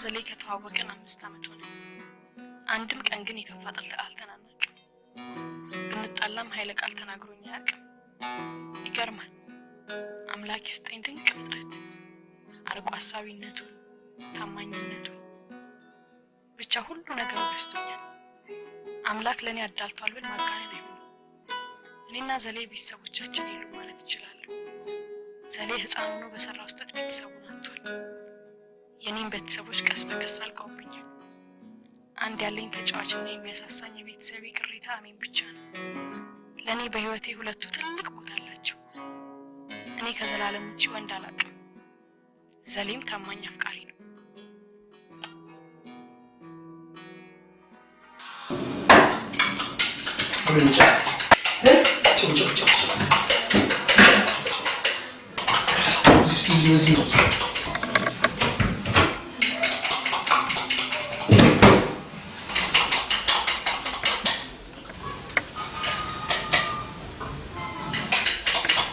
ዘሌ ከተዋወቀን 5 ዓመት ሆነ። አንድም ቀን ግን የከፋ ጥል አልተናናቅም። ብንጣላም ኃይለ ቃል ተናግሮኝ አያውቅም። ይገርማል። አምላክ ይስጠኝ ድንቅ ፍጥረት። አርቆ ሐሳቢነቱ፣ ታማኝነቱ ብቻ ሁሉ ነገር ወስዶኛል። አምላክ ለኔ አዳልቷል ብል ማጋነን አይሆንም። እኔና ዘሌ ቤተሰቦቻችን ይሉ ማለት ይችላል። ዘሌ ህፃን ሆኖ በሰራው ስህተት ቤተሰቡን አጥቷል። የኔን ቤተሰቦች ቀስ በቀስ አልቀውብኛል። አንድ ያለኝ ተጫዋችና የሚያሳሳኝ የቤተሰቤ ቅሬታ እኔን ብቻ ነው። ለኔ በህይወቴ ሁለቱ ትልቅ ቦታ አላቸው። እኔ ከዘላለም ውጪ ወንድ አላውቅም። ዘሌም ታማኝ አፍቃሪ ነው።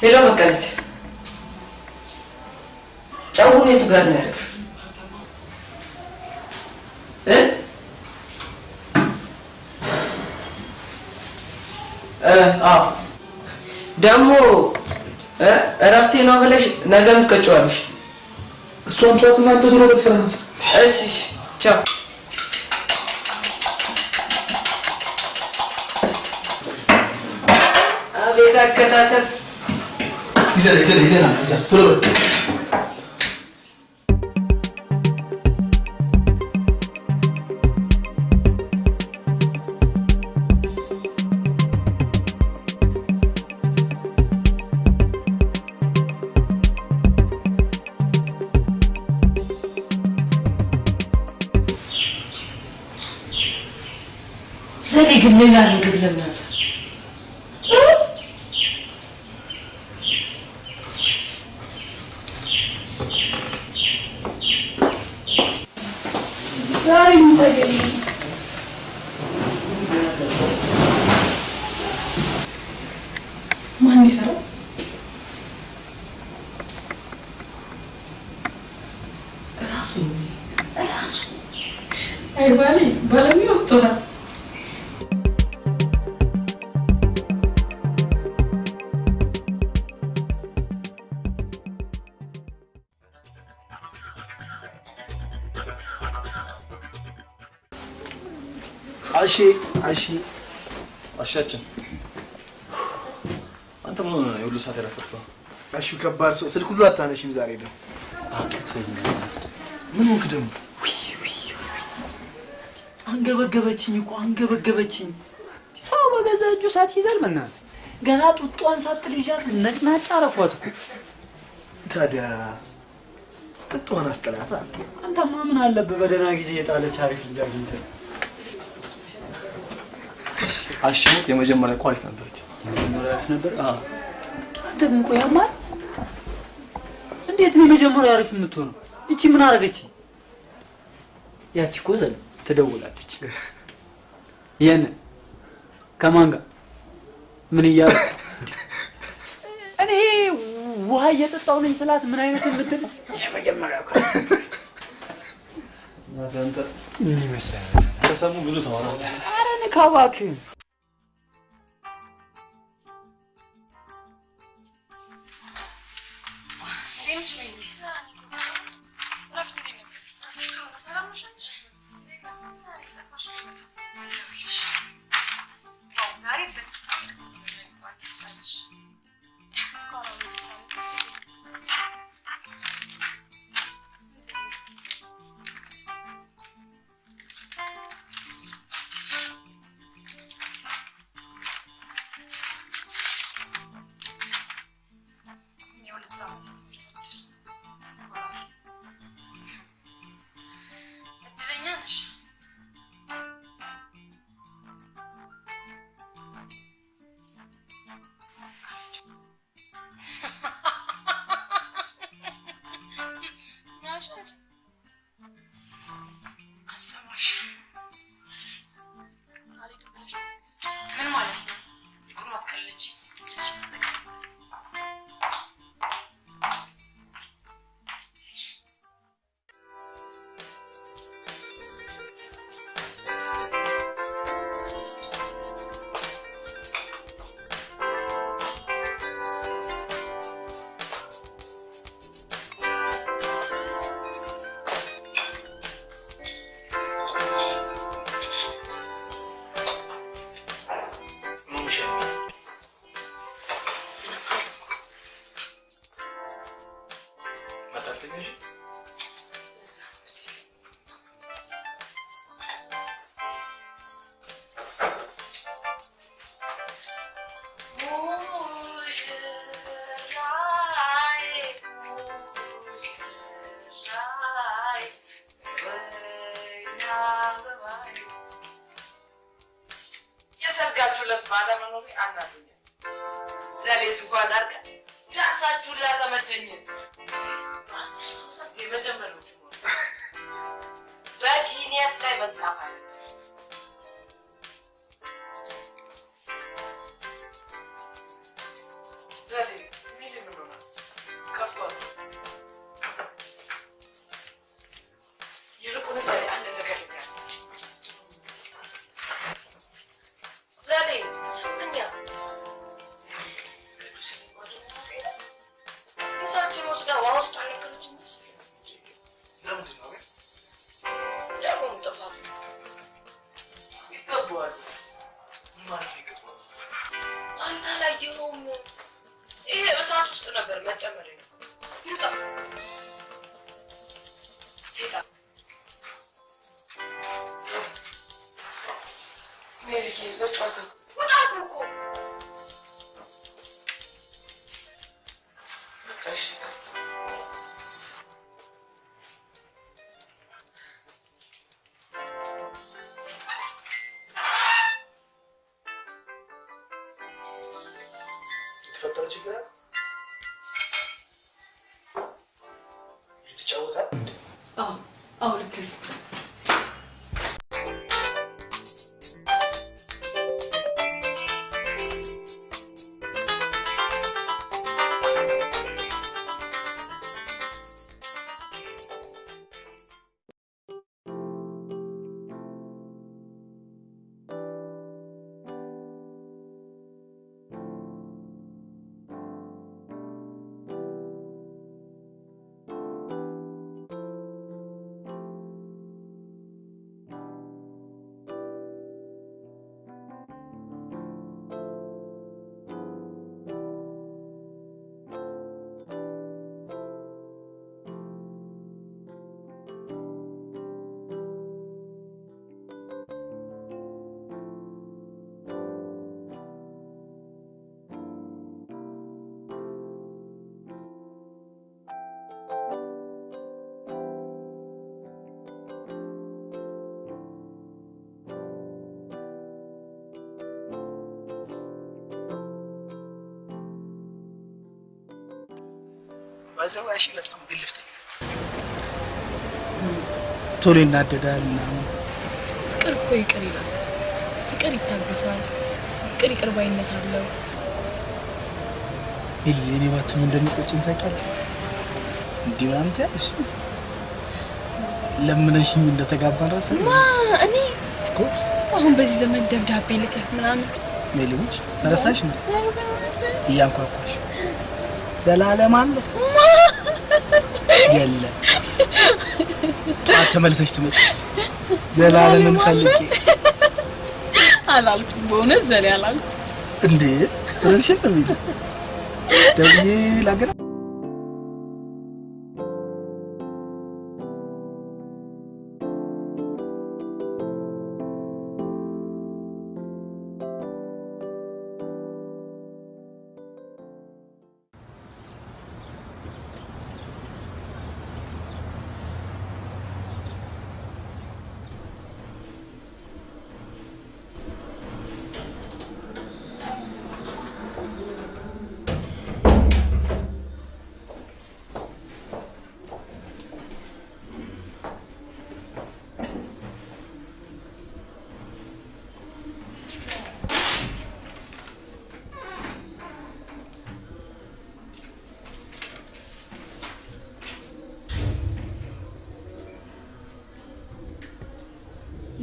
ሄሎ በቀለች ጫውን የቱ ጋር ነው ያለው? ደሞ እረፍቴ ነው ብለሽ ነገም ትቀጫዋለሽ። እሷን ተዋትና አንተ ዞሮ ወደ ስራ አንሳ። እሺ ቻው። አቤት አከታተል። ይዘና ቶሎ በል። ዘሌ ግን ሌላ ነገር ለምን አሰ ዛሬ ምን ተገኘ? ማን ይሰራው? ራሱ አይ ባለሚው ወጥቷል። አሻችን አንተ ምን ሆነ? የሁሉ ሰዓት ያረፈድከው? አሹ ከባድ ሰው ስልክ ሁሉ አታነሺም ዛሬ ደግሞ። አከተኝ ምን ሆንክ ደግሞ? አንገበገበችኝ እኮ አንገበገበችኝ። ሰው በገዛ እጁ ሰዓት ይዛል መናት ገና ጡጧን ሳትልጃት ነጭናጫ አረኳት እኮ። ታዲያ ጡጧን አስጠላታ። አንተማ ምን አለበት በደህና ጊዜ የጣለች አሪፍ ልጅ አግኝተህ። አሽሙት የመጀመሪያ ቋሪፍ ነበረች። የመጀመሪያ አሪፍ ነበር። አንተ ግን ቆያማ እንዴት ነው የመጀመሪያ አሪፍ የምትሆነው? እቺ ምን አረገች? ያቺ እኮ ዘል ትደውላለች። የነ ከማን ጋር ምን እያለ እኔ ውሃ እየጠጣሁ ነኝ ስላት ምን አይነት እንድትል የመጀመሪያ እኮ አንተ ምን ይመስላል? ከሰሙ ብዙ ታወራለህ። ኧረ ንካባክ አልተኛሽ? የሰርጋችሁለት ባለመኖሪ አናዱኝ። ዘሌ ስኳን አርገ ዳንሳችሁ ላተመቸኝ ማስተሰብ የመጀመሪያው በጊኒያስ ላይ መጻፍ አለ። ዘሌ ምን ነው ከፍቷል። ይልቁን ዘሌ አንድ ነገር ይላል። ዘሌ ስምኛ ይዛችን ወስዳ ዋውስጥ አለከለች እንስል ለምንድን ነው ለምን ጥፋት ይገባዋል? ምን ማለት ይገባዋል? አንተ አላየኸውም? ይሄ እሳት ውስጥ ነበር መጨመር ነው። ይውጣ ሴጣን ሜሪኬ ለጨዋታ ወጣ እኮ በቃሽ። የተፈጠረ ችግር አለ? የተጫወታል እንዴ? አዎ ልክ ነህ። ባዛዋሽ በጣም ግልፍተኛ ቶሎ ይናደዳል ምናምን። ፍቅር እኮ ይቅር ይላል። ፍቅር ይታገሳል። ፍቅር ይቅር ባይነት አለው። እኔ ባትም እንደምቆጭኝ ታውቂያለሽ? እንዲህ ምናምን ትያለሽ? ለምነሽኝ እንደተጋባን ራስ ማ እኔ ኦፍኮርስ አሁን በዚህ ዘመን ደብዳቤ ልከህ ምናምን ሜሊዎች ተረሳሽ እንዴ? እያንኳኳሽ ዘላለም አለ የለም ጧት ተመልሰሽ ትመጪሽ ዘላለምን ፈልጌ አላልኩም። በእውነት ዘሌ አላልኩም እንዴ? ረንሽ በሚል ደውዬ ላገና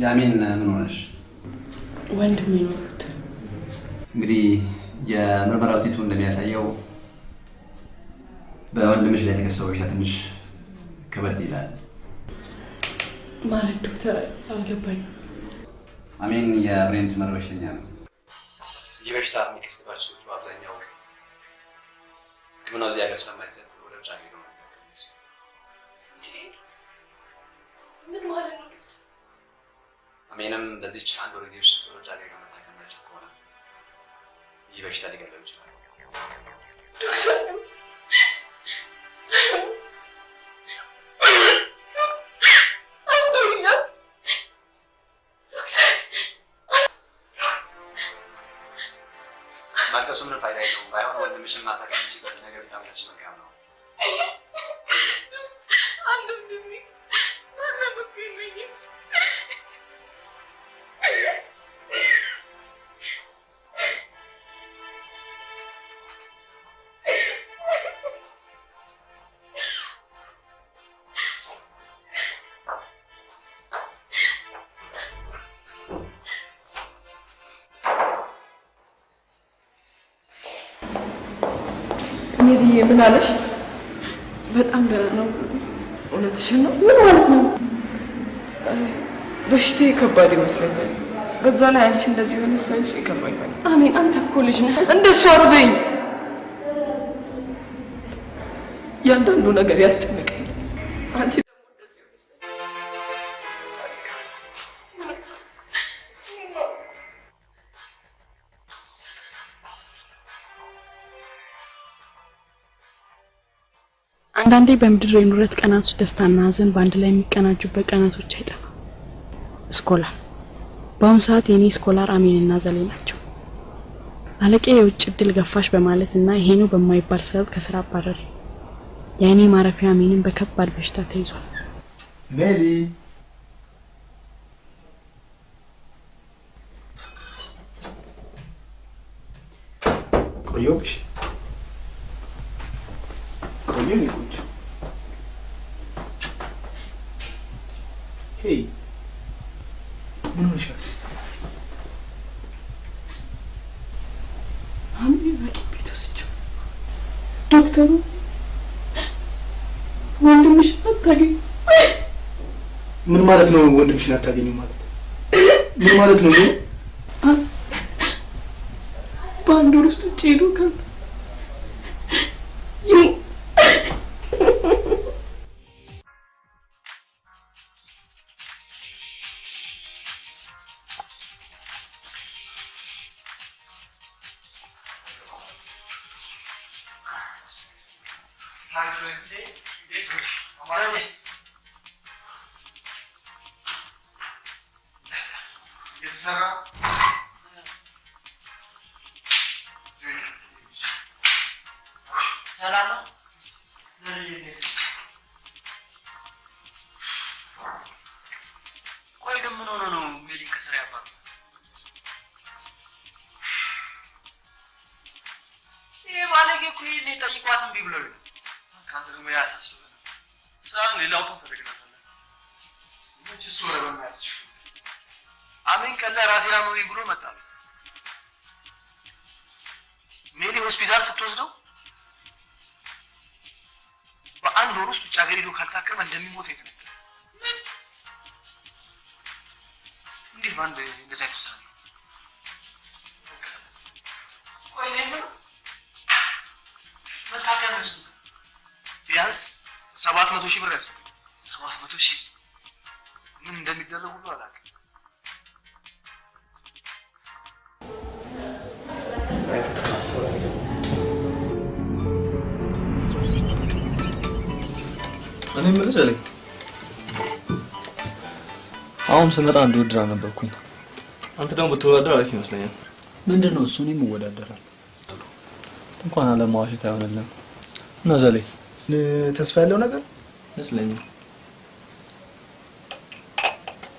ያሚን ምን ሆነሽ? ወንድሜ ይኖሩት እንግዲህ የምርመራ ውጤቱ እንደሚያሳየው በወንድምሽ ላይ የተከሰተው በሽታ ትንሽ ከበድ ይላል። ማለት ዶክተር አልገባኝም። አሜን የብሬን ቱመር በሽተኛ ነው። ይህ በሽታ የሚከሰትባቸው ሰዎች በአብዛኛው ሕክምናው እዚህ ሀገር ስለማይሰጥ ወደ ውጭ ሀገር ነው የሚጠቀሙት። አሜንም በዚህች አንድ ወር ጊዜ ውስጥ ሮጃ ላይ ለመታከም ያልችል ከሆነ ይህ በሽታ ሊገለው ይችላል። ማልቀሱ ምንም ፋይዳ የለውም። ባይሆን ወንድምሽን ማሳከም የሚችልበት ነገር ቢታመች መልካም ነው። ሜሪዬ ምን አለሽ? በጣም ደህና ነው። እውነትሽን ነው? ምን ማለት ነው? በሽታዬ ከባድ ይመስለኛል። በዛ ላይ አንቺ እንደዚህ ሆነ ሳይሽ ይከፋኛል። አሜን፣ አንተ እኮ ልጅ ነህ። እንደሱ አትበይኝ። ያንዳንዱ ነገር ያስጨንቀኛል። አንቺ ደግሞ እንደዚህ ሆነሽ አንዳንዴ በምድር የኑረት ቀናት ውስጥ ደስታና ሀዘን በአንድ ላይ የሚቀናጁበት ቀናቶች አይጠፋም። ስኮላር በአሁኑ ሰዓት የኔ ስኮላር አሜንና ዘሌ ናቸው። አለቄ የውጭ እድል ገፋሽ በማለትና ይሄ ነው በማይባል ሰበብ ከስራ አባረረ። የኔ ማረፊያ አሜንን በከባድ በሽታ ተይዟል። ሜሊ ቆየሁብሽ። ቆየሁ ቁጭ ሄይ ምን ሆነሻል? አሜን ሐኪም ቤት ወስጄው ዶክተሩ ወንድምሽን አታገኝ። ምን ማለት ነው? ወንድምሽን አታገኝ ማለት ምን ማለት ነው? በአንድ ወር ውስጥ ውጭ ሄዶ ካልተ አሜን ቀላ ራሴ ላይ ነው ብሎ መጣ። ሜሊ ሆስፒታል ስትወስደው በአንድ ወር ውስጥ ውጭ ሀገር ሄዶ ካልታከመ እንደሚሞት የተነገረ። እንዴት ባንድ እንደዛ ይተሳል? ቆይ ለምን መታከም ነው? ቢያንስ 700,000 ብር ያስፈልጋል። 700,000 ምን እንደሚደረግ ሁሉ አላውቅም። እኔ ምን ዘለኝ አሁን ስመጣ አንድ ውድድር ነበርኩኝ። አንተ ደግሞ ብትወዳደር አሪፍ ይመስለኛል። ምንድነው እሱ? እኔም እወዳደራለሁ። እንኳን አለማዋሸት አይሆንልም እና ዘለኝ ተስፋ ያለው ነገር መስለኝ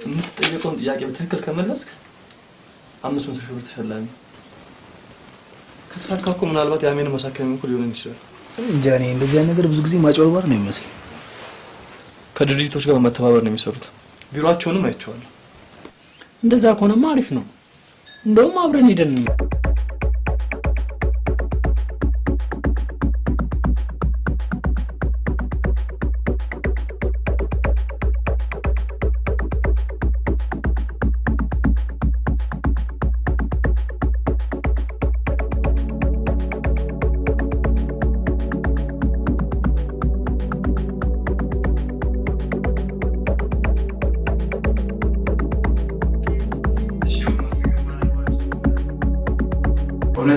የምትጠየቀውን ጥያቄ በትክክል ከመለስክ 500,000 ብር ተሸላሚ። ከተሳካኩ ምናልባት ያሜን ማሳከም እኮ ሊሆን ይችላል። እንጃ እኔ እንደዚህ አይነት ነገር ብዙ ጊዜ ማጭበርበር ነው የሚመስለው። ከድርጅቶች ጋር በመተባበር ነው የሚሰሩት። ቢሮአቸውንም አይቼዋለሁ። እንደዛ ከሆነማ አሪፍ ነው። እንደውም አብረን ሄደን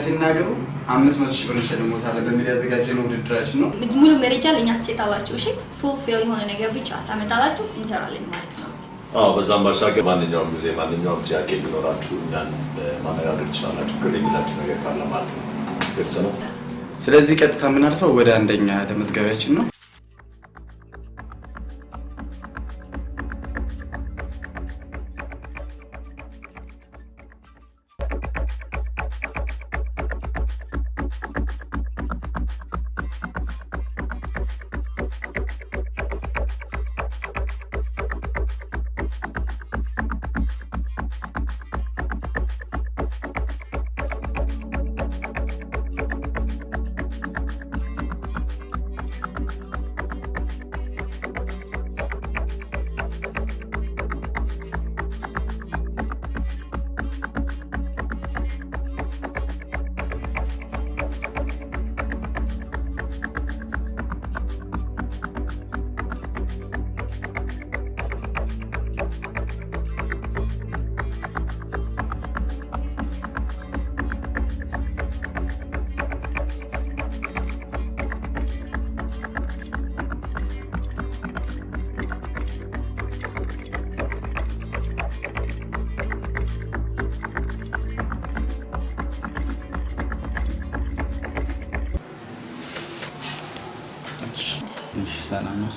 እውነቴን እናገሩ 500,000 ብር ሸልሞታል በሚል ያዘጋጀነው ውድድራችን ነው። ሙሉ መረጃ ለኛ ትሰጣላችሁ። እሺ ፉልፊል የሆነ ነገር ብቻ ታመጣላችሁ እንሰራለን ማለት ነው። በዛም ባሻገር ማንኛውም ጊዜ ማንኛውም ጥያቄ ቢኖራችሁ እኛን ማነጋገር ትችላላችሁ። ግን የሚላችሁ ነገር ካለ ማለት ነው። ግልጽ ነው። ስለዚህ ቀጥታ የምናልፈው ወደ አንደኛ ተመዝጋቢያችን ነው። ሰላም ነው።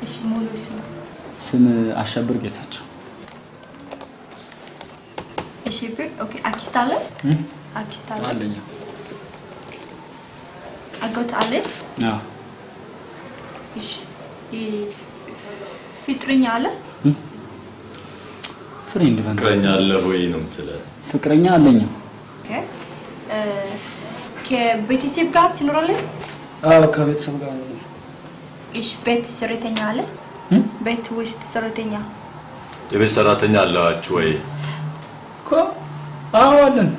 እሺ ሙሉ ስም አሸብር ጌታቸው። እሺ ኦኬ አክስት አለ? አክስት አለ? አለኝ። አጎት አለ? አዎ። እሺ ፍቅረኛ አለ? ፍቅረኛ አለ ወይ ነው የምትለው? ፍቅረኛ አለኝ። ኦኬ ከቤተሰብ ጋር ትኖራለህ? አዎ ከቤተሰብ ጋር ነው። እሺ ቤት ሰራተኛ አለ? ቤት ውስጥ ሰራተኛ? የቤት ሰራተኛ አላችሁ ወይ? አዎ አለን።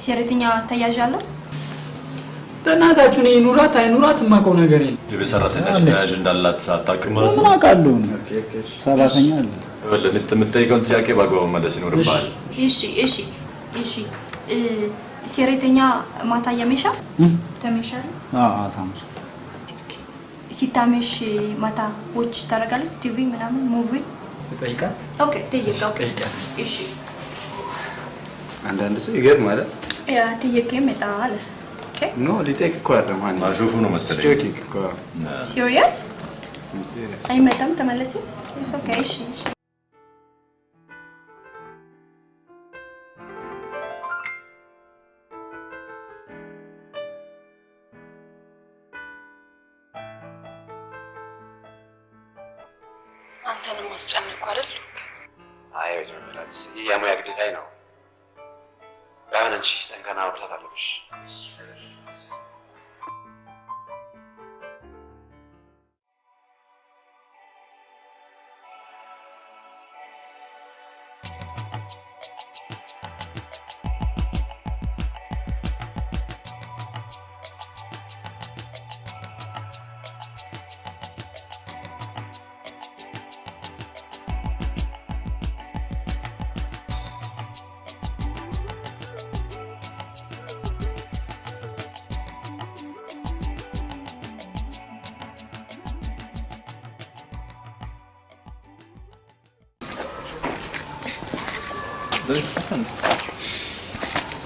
ሰራተኛ ተያዥ አለ? በእናታችሁ ነው ይኑራት አይኑራት የማውቀው ነገር የለም። የቤት ሰራተኛ ተያዥ እንዳላት አታውቅም ማለት ነው? ምን አውቃለሁ? ሰራተኛ አለ። ወለኔ የምትጠይቀውን ጥያቄ በአግባቡ መለስ ይኖርብሃል። እሺ ሰራተኛ ማታ ያመሻል? ተመሻል? አዎ ታመሽ። ሲታመሽ ማታ ዎች ታደርጋለህ? ቲቪ ምናምን ሙቪ ትጠይቃት? ኦኬ ጠይቃት። እሺ አንዳንድ ሰው ይገርማል። ያ ትየከ ይመጣል። ኦኬ ኖ ሊጠይቅ እኮ አይደለም ማለት ነው። ማሹፉ ነው መሰለኝ። ጆኪንግ እኮ ሲሪየስ አይመጣም። ተመለሰ። ኦኬ እሺ አንተንም አስጨነቁ አይደል? አይ ወይዘሮ ሜላት ይህ የሙያ ግዴታዬ ነው። ባይሆን አንቺ ጠንካራ መብርታት አለብሽ።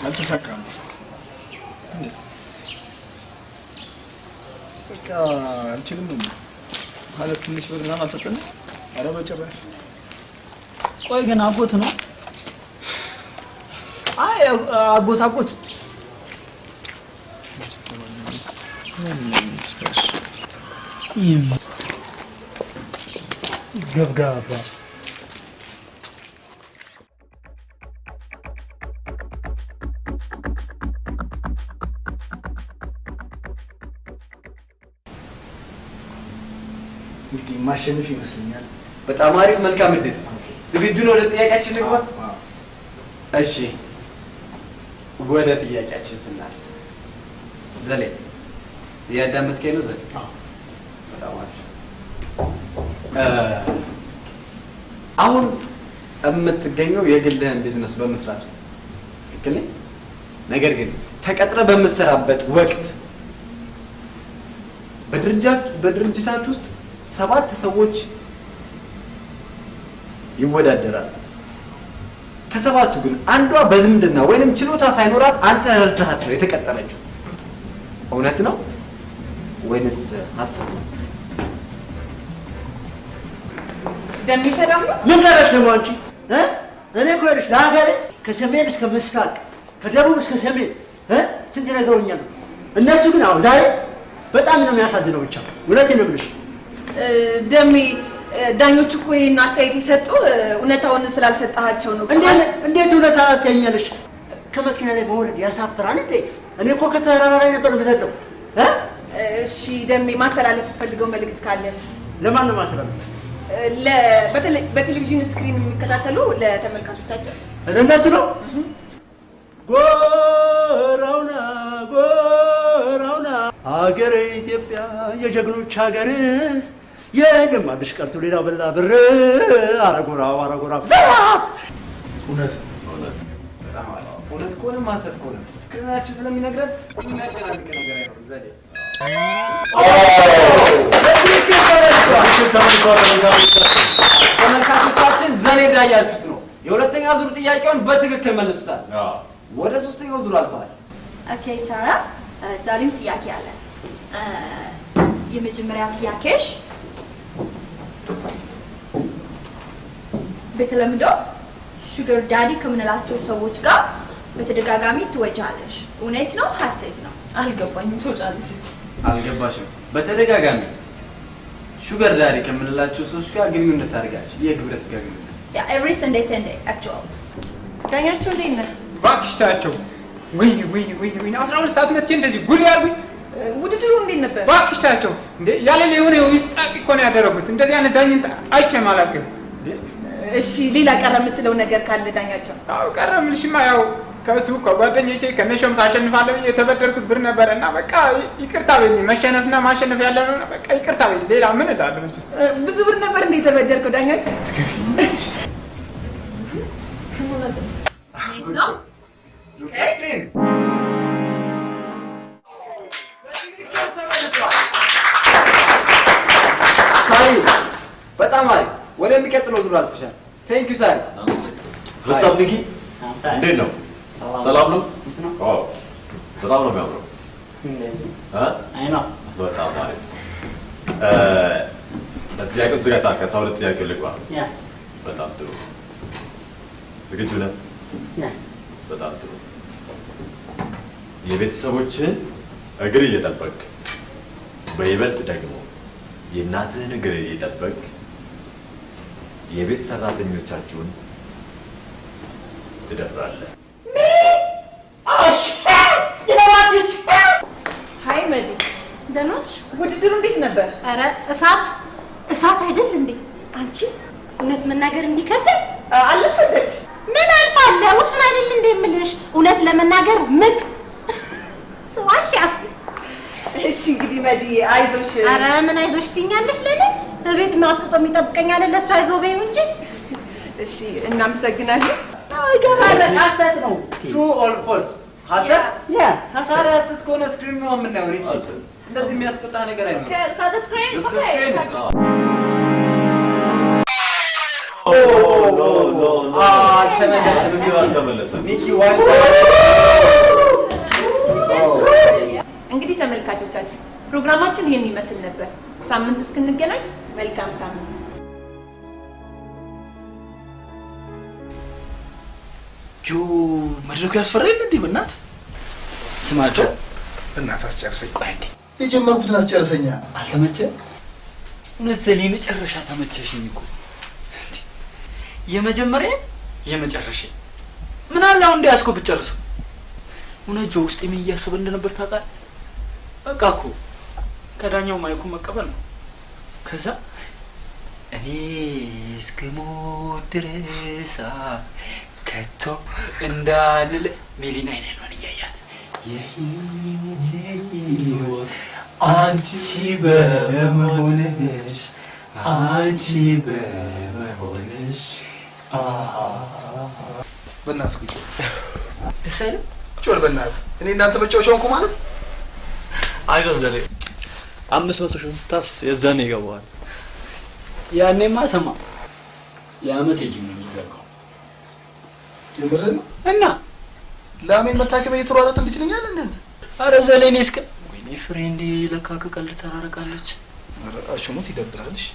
አልተሳካም። እንዴት? በቃ አልችልም ነው ማለት ትንሽ ብር ምናምን አልሰጠንም። ኧረ በጭራሽ። ቆይ ግን አጎት ነው? አይ አጎት ገብጋባ ማሸነፍ ይመስለኛል። በጣም አሪፍ መልካም እድል። ዝግጁ ነው ለጥያቄያችን ንግባ? እሺ ወደ ጥያቄያችን ስናልፍ ዘሌ እያዳመጥከኝ ነው? ዘሌ በጣም አሪፍ። አሁን የምትገኘው የግልህን ቢዝነስ በመስራት ነው ትክክል ነኝ? ነገር ግን ተቀጥረ በምትሰራበት ወቅት በድርጅታችሁ ውስጥ 7 ሰዎች ይወዳደራሉ። ከ7ቱ ግን አንዷ በዝምድና ወይንም ችሎታ ሳይኖራት አንተ ረድተሃት ነው የተቀጠረችው። እውነት ነው ወይንስ ሐሰት ነው? ደም ሰላም ነው? ምን ቀረሽ ደግሞ አንቺ? እኔ እኮ ይኸውልሽ ለሀገሬ ከሰሜን እስከ ምስራቅ ከደቡብ እስከ ሰሜን ስንት ነገሮኛል። እነሱ ግን አሁን ዛሬ በጣም ነው የሚያሳዝነው። ብቻ እውነቴን ነው የምልሽ ደሜ። ዳኞቹ እኮ ይሄን አስተያየት የሰጡ እውነታውን ስላልሰጣቸው ነው። እንዴት እውነታ ታኛለሽ? ከመኪና ላይ መውረድ ያሳፍራል እንዴ? እኔ እኮ ከተራራ ላይ ነበር የምዘለው። እሺ ደሜ፣ ማስተላለፍ ፈልገው መልእክት ካለ ለማን ነው ማስተላለፍ? በቴሌቪዥን ስክሪን የሚከታተሉ ለተመልካቾቻችን እነሱ ነው። ጎራውና ጎራውና አገሬ ኢትዮጵያ የጀግኖች ሀገር የደማልሽ ቀርቶ ሌላው በላ ብር አረጎራው አረጎራው እውነት እውነት ከሆነ ማሰት ከሆነ ስክሪናችን ስለሚነግረን የሚያጨናንቅ ነገር አይኖርም። ዘዴ ተመልካቾቻችን ዘኔ እንዳያችሁት ነው። የሁለተኛ ዙር ጥያቄውን በትክክል መልሱታል። ወደ ሶስተኛው ዙር አልፈዋል። ኦኬ ሳራ፣ ዛሬም ጥያቄ አለ። የመጀመሪያ ጥያቄሽ በተለምዶ ሹገር ዳዲ ከምንላቸው ሰዎች ጋር በተደጋጋሚ ትወጃለሽ። እውነት ነው ሐሰት ነው? አልገባኝም። ትወጫለሽ? አልገባሽም? በተደጋጋሚ ሹገር ዳዲ ከምንላቸው ሰዎች ጋር ግንኙነት ታደርጋለሽ። የግብረ ስጋ ግንኙነት ያ ኤቭሪ ሰንዴይ አክቹዋሊ። ዳኛቸው እንዴት ነህ? እባክሽ ታያቸው። ወይ 12 ሰዓት መጥቼ እንደዚህ ጉድ ያርጉኝ። ውድድሩ እንዴት ነበር? እባክሽ ታያቸው። እንዴ ያለ የሆነ ውስጣቂ እኮ ነው ያደረጉት። እንደዚህ አይነት ዳኝነት አይቼም አላውቅም። እሺ ሌላ ቀረ የምትለው ነገር ካለ ዳኛቸው? አዎ ቀረ የምልሽማ ያው ከሱ ከጓደኞቼ ከነሾም ሳሸንፋለሁ የተበደርኩት ብር ነበር እና በቃ ይቅርታ በይኝ። መሸነፍና ማሸነፍ ያለ ነው። በቃ ይቅርታ በይኝ። ሌላ ምን እላለሁ? ብዙ ብር ነበር እንደ የተበደርከው ዳኛቸው? ነው ስክሪን ሳሪ በጣም አሪፍ። ወደሚቀጥለው ዙር አልፈሻል። ቴንክ ዩ ሳሪ። ወሳብ ኒኪ እንዴት ነው? ሰላም ነው? አዎ በጣም ነው የሚያምረው። አይ ነው በጣም አሪፍ። ጥያቄ ዝጋታ ከሁለት ጥያቄ ልግባ። በጣም ጥሩ። ዝግጁ ነህ? በጣም ጥሩ። የቤተሰቦችህን እግር እየጠበቅ በይበልጥ ደግሞ የእናትህን እግር እየጠበቅ የቤት ሰራተኞቻችሁን ትደፍራለህ። ሃይ መዲ፣ ደህና ነሽ? ውድድሩ እንዴት ነበር? ኧረ እሳት አይደል እንዴ አንቺ? እውነት መናገር እንዲከብድ አልፈደድሽ? ምን አልፋለሁ? እሱን አይደል እንዴ የምልሽ? እውነት ለመናገር ምጥ ሰዋሻት። እሺ እንግዲህ መዲ አይዞሽ። ኧረ ምን አይዞሽ ትይኛለሽ? ለኔ በቤት ማፍጥጦ የሚጠብቀኝ አይደል? ለእሱ አይዞ በይው እንጂ። እሺ እናመሰግናለን። ሐሰት ነው። ትሩ ኦር ፎልስ? ሐሰት? ያ ሐሰት። ሐሰት ከሆነ ስክሪን ነው የምናየው። እንደዚህ የሚያስቆጣ ነገር አይደለም። ከደ ስክሪን ኢዝ ኦኬ። ኒኪ ዋሽ። እንግዲህ ተመልካቾቻችን ፕሮግራማችን ይሄን ይመስል ነበር። ሳምንት እስክንገናኝ መልካም ሳምንት። ጆ መድረኩ ያስፈራል እንዴ? በእናት ስማቸው በእናት አስጨርሰኝ። ቆይ እንዴ የጀመርኩትን አስጨርሰኛ። አልተመቸ? እውነት ዘሌ መጨረሻ ተመቸሽኝ እኮ። የመጀመሪያ የመጨረሻ ምን አለ አሁን እንዳያስኮ ብጨርሰው። እውነት ጆ ውስጥ ምን እያሰበ እንደነበር ታውቃለህ? በቃ እኮ ከዳኛው ማይኩ መቀበል ነው። ከዛ እኔ እስክሞት ድረስ ከቶ እንዳልል ሜሊና አይነን እያያት የህይወቴ ህይወት አንቺ በመሆንሽ አንቺ በመሆንሽ በእናትህ ደስ አይልም? ጮል በእናትህ እኔ እናንተ መጫወቻው እንኳን ማለት አይዞን ዘሌ 500 ሺህ ታስ የዛኔ ይገባዋል። ያኔማ ሰማ የአመት እጅ ነው የሚዘጋው። የምርህን ነው? እና ላሜን መታከም እየተሯሯጥ እንዴት ይለኛል እንዴ? አረ ዘሌኔ እስከ ወይኔ ፍሬንዴ ለካ ከቀልድ ተራርቃለች። አረ አሽሙት ይደብራልሽ።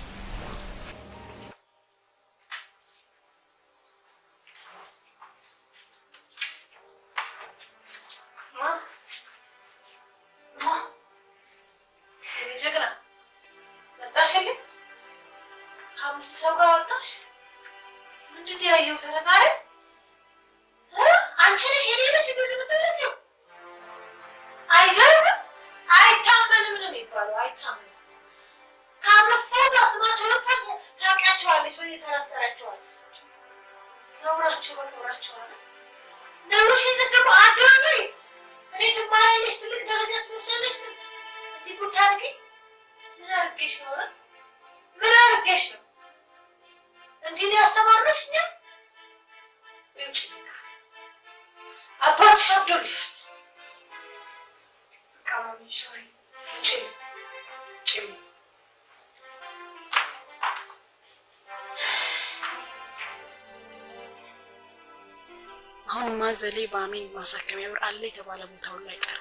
አሁን ማዘሌ በአሜን ማሳከሚያ ብር አለ የተባለ ቦታው ላይ ቀር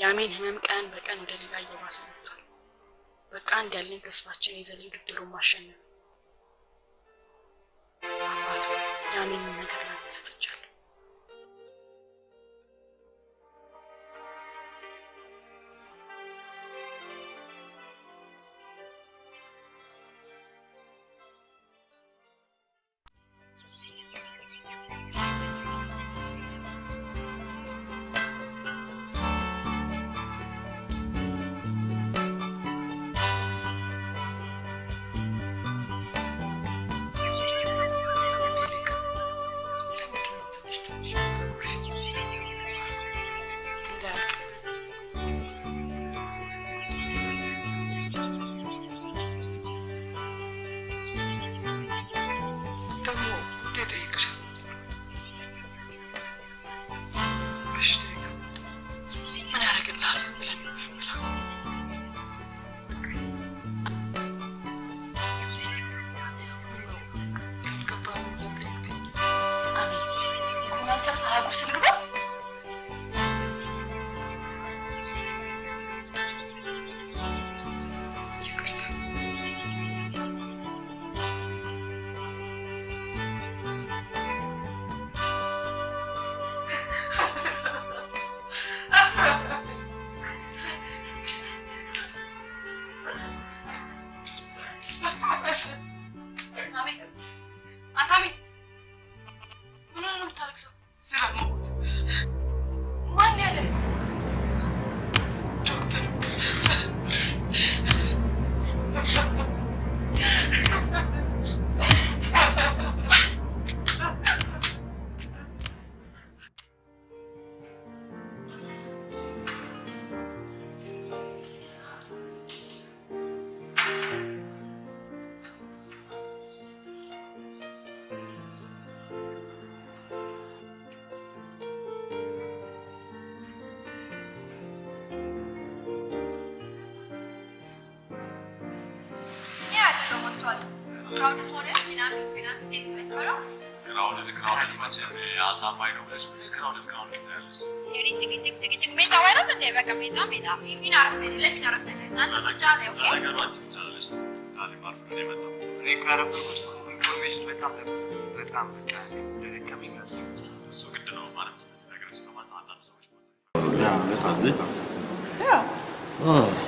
የአሜን ህመም ቀን በቀን ወደ ሌላ እየባሰ መጥቷል። በቃ እንዲያለን ተስፋችን የዘሌ ውድድሩን ማሸነፍ አባቱ የአሜን ነገር ላይ ተሰጥቻለሁ።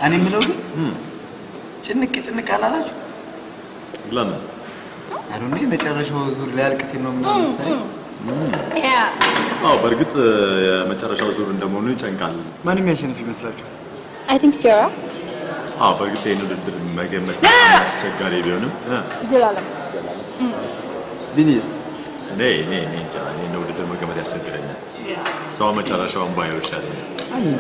እኔ የምለው ግን ጭንቅ አላላችሁ? ለምን? አሁን የመጨረሻው ዙር ሊያልቅ ሲል ነው መሰለኝ። በእርግጥ የመጨረሻው ዙር እንደመሆኑ ይጨንቃል። ማን የሚያሸንፍ ይመስላችኋል? I think Sierra. በእርግጥ ይህን ውድድር መገመት አስቸጋሪ ቢሆንም ዘላለም ቢኒስ እኔ ውድድር መገመት ያስቸግረኛል። ሰው መጨረሻውን ባየው ይሻለኛል።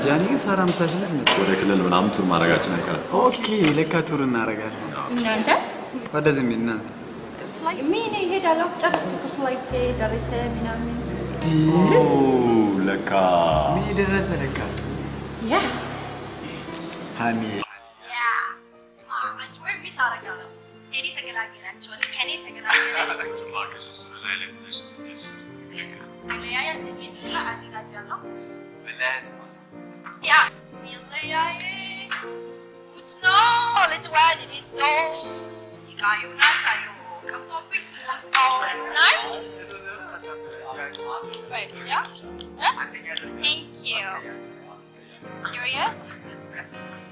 ጃኒ ሳራ የምታሸንፍ ይመስላል። ወደ ክልል ምናምን ቱር ማድረጋችን አይቀርም። ኦኬ ለካ ቱር እናደርጋለን። እናንተ ወደዚህ ምን እናንተ ምን ይሄዳለሁ ጨረስኩ። ፍላይት ደረሰ ምናምን ለካ ምን ደረሰ ለካ Yeah. ሃኒ I swear miss አረጋለሁ ቴዲ ተገላገላቸው ከኔ ተገላገላቸው አለያያ ዘኔላ አዘጋጃለሁ በላት ያ ሚለያየት ውትኖ ለትዋድ is so ሲቃዩ ናሳዩ comes up with some songs nice Right, yeah? Thank you. Serious?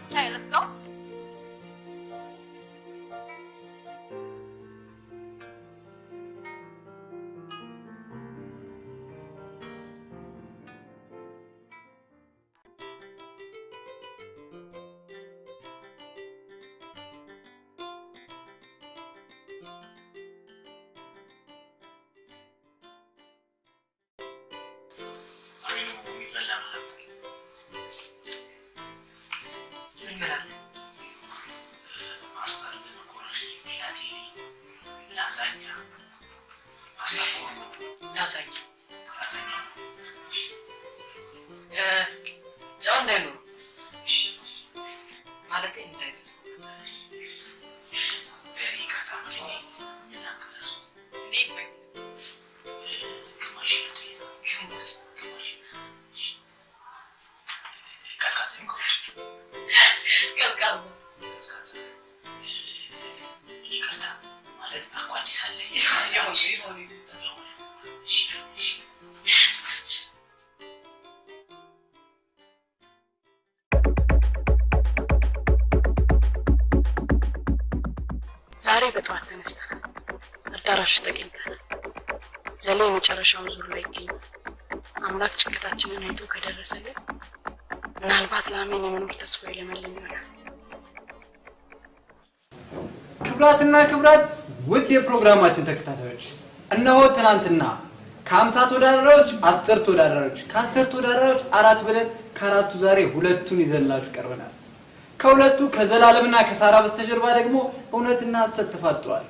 Okay, let's go. ዛሬ በጠዋት ተነስተን አዳራሽ ተገኝተን ዘለ የመጨረሻውን ዙር ላይ ይገኝ አምላክ ጭንቀታችንን አይቶ ከደረሰልን ምናልባት ለአሜን የመኖር ተስፋ ይለመልም ይሆናል። ክብራትና ክብራት ውድ የፕሮግራማችን ተከታታዮች እነሆ ትናንትና ከ50 ተወዳዳሪዎች 10 ተወዳዳሪዎች ከ10 ተወዳዳሪዎች 4 ብለን ከአራቱ ዛሬ ሁለቱን ይዘላችሁ ቀርበናል። ከሁለቱ ከዘላለምና ከሳራ በስተጀርባ ደግሞ እውነትና ሐሰት ተፋጠዋል።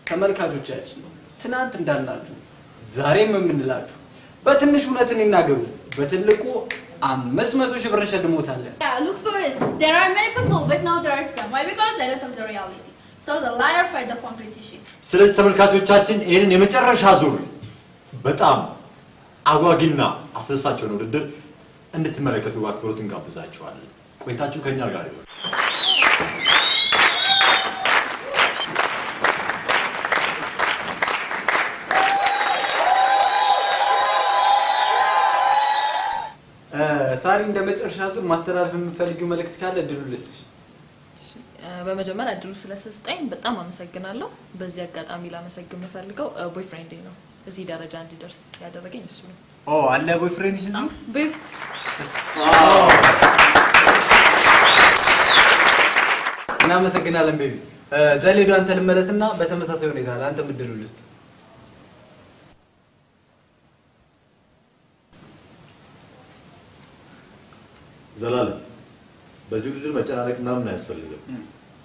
ተመልካቾቻችን ትናንት እንዳላችሁ ዛሬም የምንላችሁ በትንሽ እውነትን ይናገሩ በትልቁ 500 ሺህ ብር ሸልሞታለን። Yeah, look first. There are many people, but now there are some. Why? Because they don't have the reality. So the liar fight the competition. ስለዚህ ተመልካቾቻችን ይሄንን የመጨረሻ ዙር በጣም አጓጊና አስደሳች የሆነ ውድድር እንድትመለከቱ በአክብሮት እንጋብዛችኋለን። ቆይታችሁ ከኛ ጋር ይሁን። ሳሪ እንደመጨረሻ ዙር ማስተላለፍ የምፈልጊው መልእክት ካለ እድሉ ልስጥሽ። በመጀመሪያ እድሉ ስለሰጠኝ በጣም አመሰግናለሁ። በዚህ አጋጣሚ ላመሰግን የምፈልገው ቦይፍሬንዴ ነው። እዚህ ደረጃ እንዲደርስ ያደረገኝ እሱ ነው። አለ ቦይፍሬንድ ሲዙ እናመሰግናለን ቤቢ። ዘሌዶ አንተ ልመለስና በተመሳሳይ ሁኔታ አንተ እድሉ ልስጥ። ዘላለም በዚህ ውድድር መጨናነቅ ምናምን አያስፈልግም።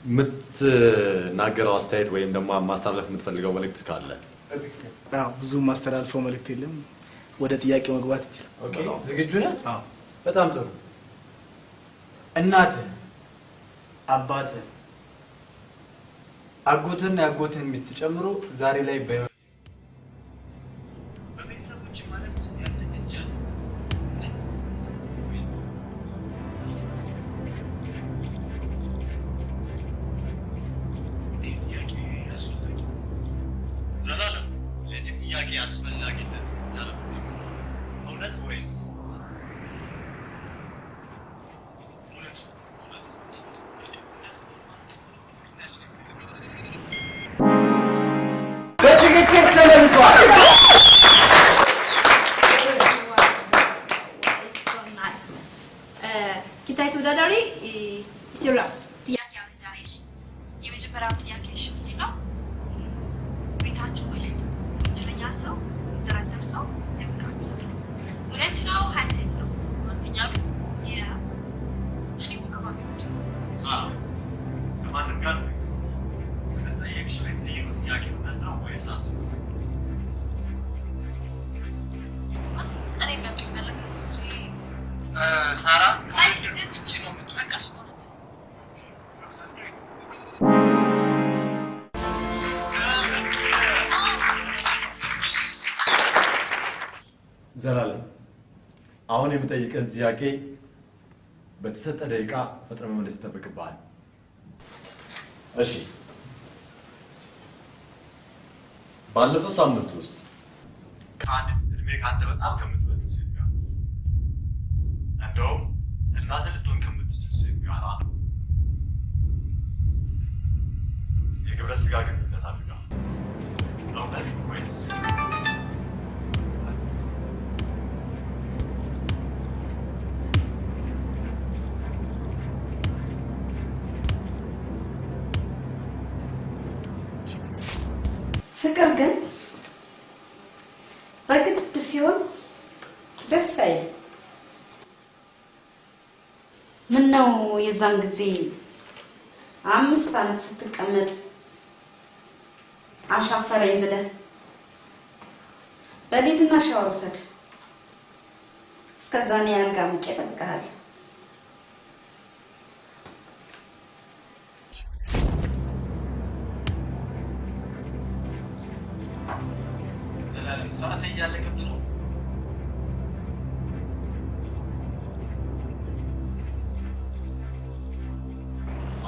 የምትናገረው አስተያየት ወይም ደግሞ ማስተላለፍ የምትፈልገው መልእክት ካለ? ብዙ ማስተላለፈው መልእክት የለም። ወደ ጥያቄው መግባት ይችላል። ኦኬ፣ ዝግጁ ነህ? አዎ፣ በጣም ጥሩ። እናትህ፣ አባትህ፣ አጎትህና የአጎትህን ሚስት ጨምሮ ዛሬ ላይ በቤተሰቦች ማለት ያልተነጃል ዘላለም ለዚህ ጥያቄ አስፈላጊነት ያለበት እውነት ወይስ በትክክል ተመልሷል። ኪታይ ተወዳዳሪ ሲራ ጥያቄ አለ ዛሬ። እሺ የመጀመሪያው ጥያቄ እሺ ነው ቤታችሁ ውስጥ ወንጀለኛ ሰው ድራይቨር ሰው ያልካችሁ እውነት ነው ሐሰት ነው? አንተኛ ቤት እሺ ወከባቢ ሳራ ከማንም ጋር ለጠየቅሽ ጥያቄ እውነት ነው ወይስ ሐሰት ነው? ሳራ ውጭ ነው የምትወቃሽ ማለት ዘላለም አሁን የምጠይቅህን ጥያቄ በተሰጠ ደቂቃ ፈጥነህ መመለስ ይጠበቅብሃል። እሺ፣ ባለፈው ሳምንት ውስጥ ከአንዲት እድሜ ከአንተ በጣም ከምትበልጥ ሴት ጋር እንደውም እናትህ ልትሆን ከምትችል ሴት ጋር የግብረ ስጋ ግንኙነት አድርገሃል። እውነት ወይስ? ፍቅር ግን በግድ ሲሆን ደስ አይልም። ምን ነው የዛን ጊዜ 5 ዓመት ስትቀመጥ አሻፈረኝ ብለህ በሊድና ሻወር ውሰድ። እስከዛ እኔ አልጋ ሙቄ እጠብቅሃለሁ። ሰዓት እያለቀብኝ ነው።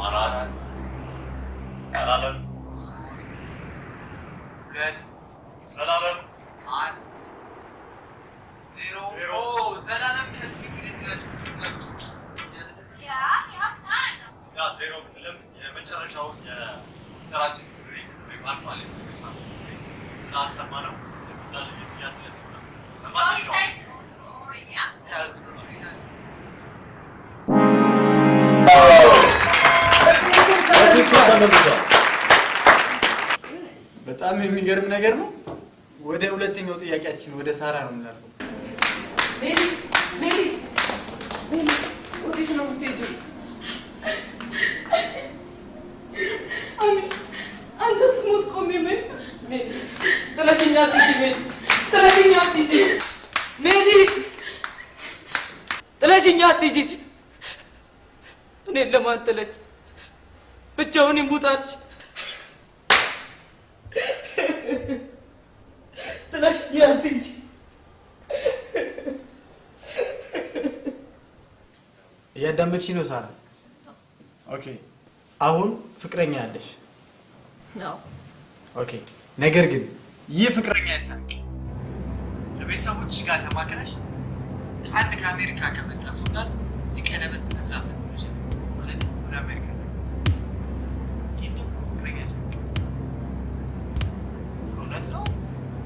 አራት ዘላለም ሁለት ዘላለም 1 0 ዘላለም ከዚህ ውድድር ያ ዜሮ ብንልም የመጨረሻውን የፊተራችን ጥሪ ሪቫልቫል የሚሳል ስላልሰማ ነው እዛ ለሚያትለት ነው። Sorry, guys. Already, yeah? Yeah, it's really nice. በጣም የሚገርም ነገር ነው። ወደ ሁለተኛው ጥያቄያችን ወደ ሳራ ነው የምናልፈው። ሜሪ ሜሪ ሜሪ ወዴት ነው የምትሄጂው? አንተ ስሞት ቆሜ ሜሪ ጥለሽኝ አትሂጂ ሜሪ ጥለሽኝ አትሂጂ ሜሪ ጥለሽኝ አትሂጂ። እኔን ለማን ጥለሽ ብቻውን ይሙታልሽ? ጥለሽኝ አትሂጂ። እያዳመጥሽ ነው ሳራ? ኦኬ። አሁን ፍቅረኛ ያለሽ? ነው። ኦኬ። ነገር ግን ይህ ፍቅረኛ ያሳቅ ከቤተሰቦችሽ ጋር ተማክረሽ አንድ ከአሜሪካ ከመጣ ሰው ጋር የቀለበት ስነ ስርዓት ፈጽመሻል ማለት ወደ አሜሪካ። ይህ ደግሞ ፍቅረኛ ያሳቅ እውነት ነው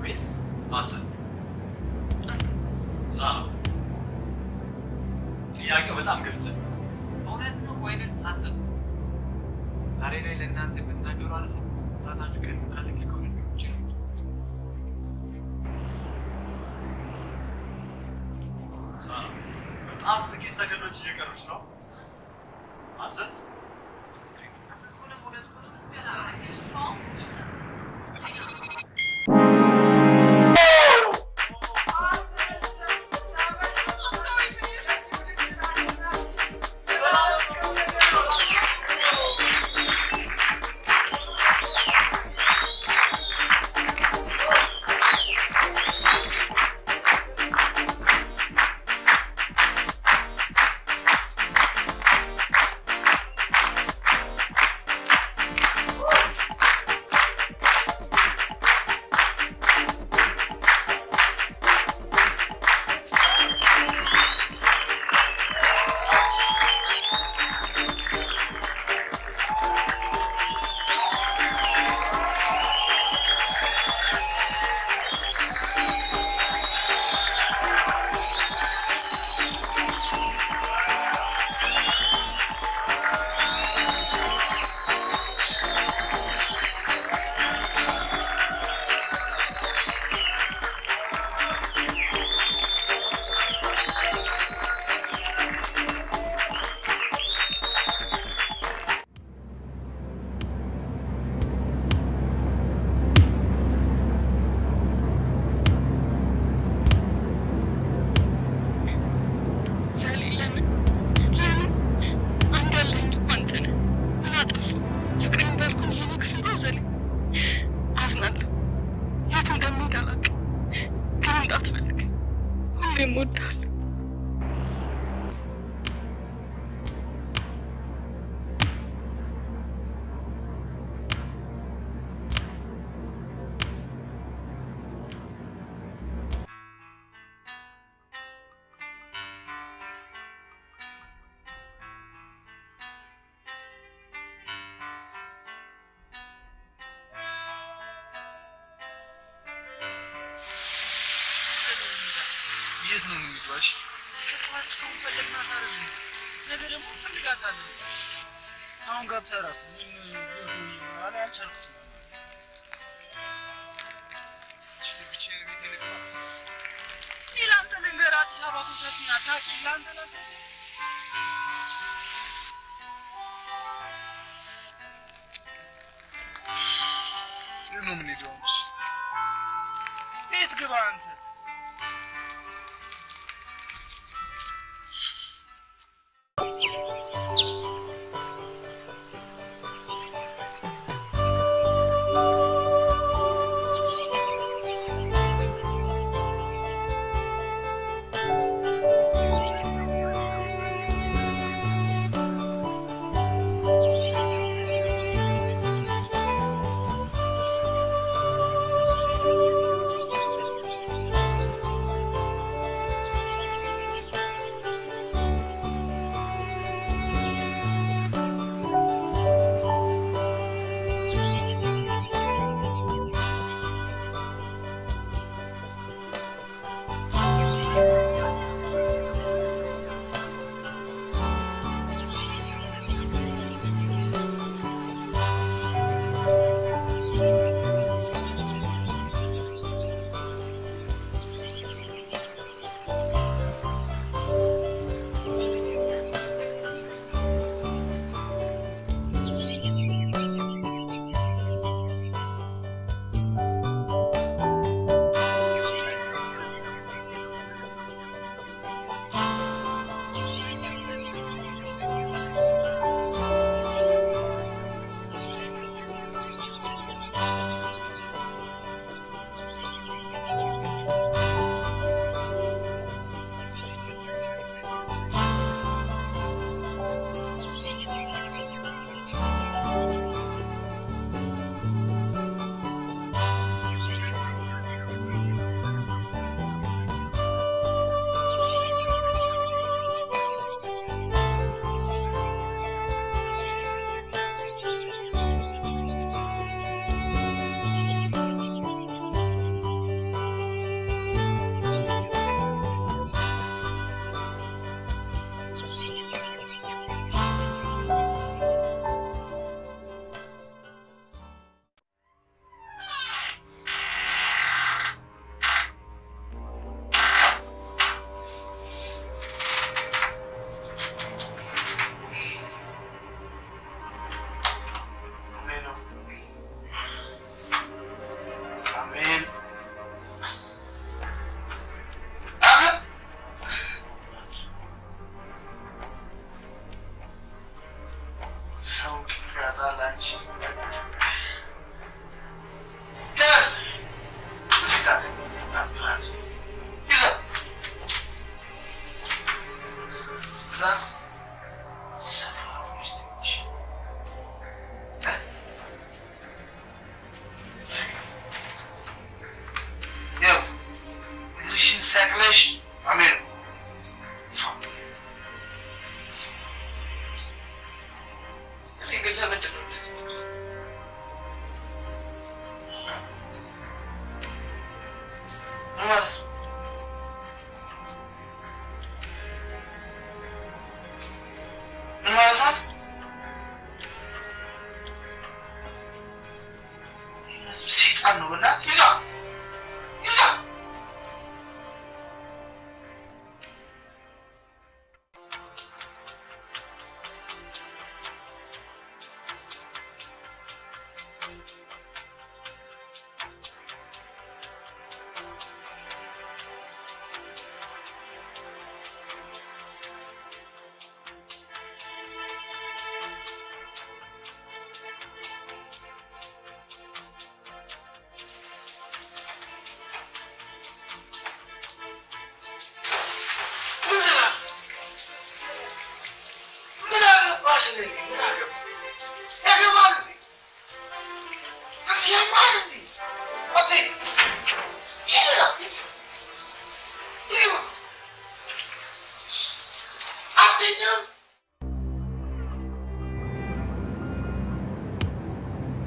ወይስ ሐሰት? ሳራ ጥያቄው በጣም ግልጽ ነው። እውነት ነው ወይንስ ሐሰት ነው? ዛሬ ላይ ለእናንተ የምናገሩ አይደለም። ሰዓታችሁ ቀድሞ ካለቀ ከሁለት ቀን ውጭ ነው። ሳራ በጣም ጥቂት ሰከንዶች እየቀሩች ነው። ሐሰት? ሐሰት ከሆነ እውነት ከሆነ ሁሌም እወድሃለሁ። የት ነው የምንሄደው? ከጠዋት እስካሁን ፈለግናት አይደል? ነገ ደግሞ እንፈልጋታለን። አሁን ገብተህ እረፍ። እኔ አልቻልኩትም። ብቻዬን ቤቴ ልግባ። እኔ ለአንተ ልንገርህ፣ አዲስ አበባ እኮ ሰፊ ናት። ታውቂው ለአንተ ለእሱ የት ነው የምንሄደው? ቤት ግባ አንተ።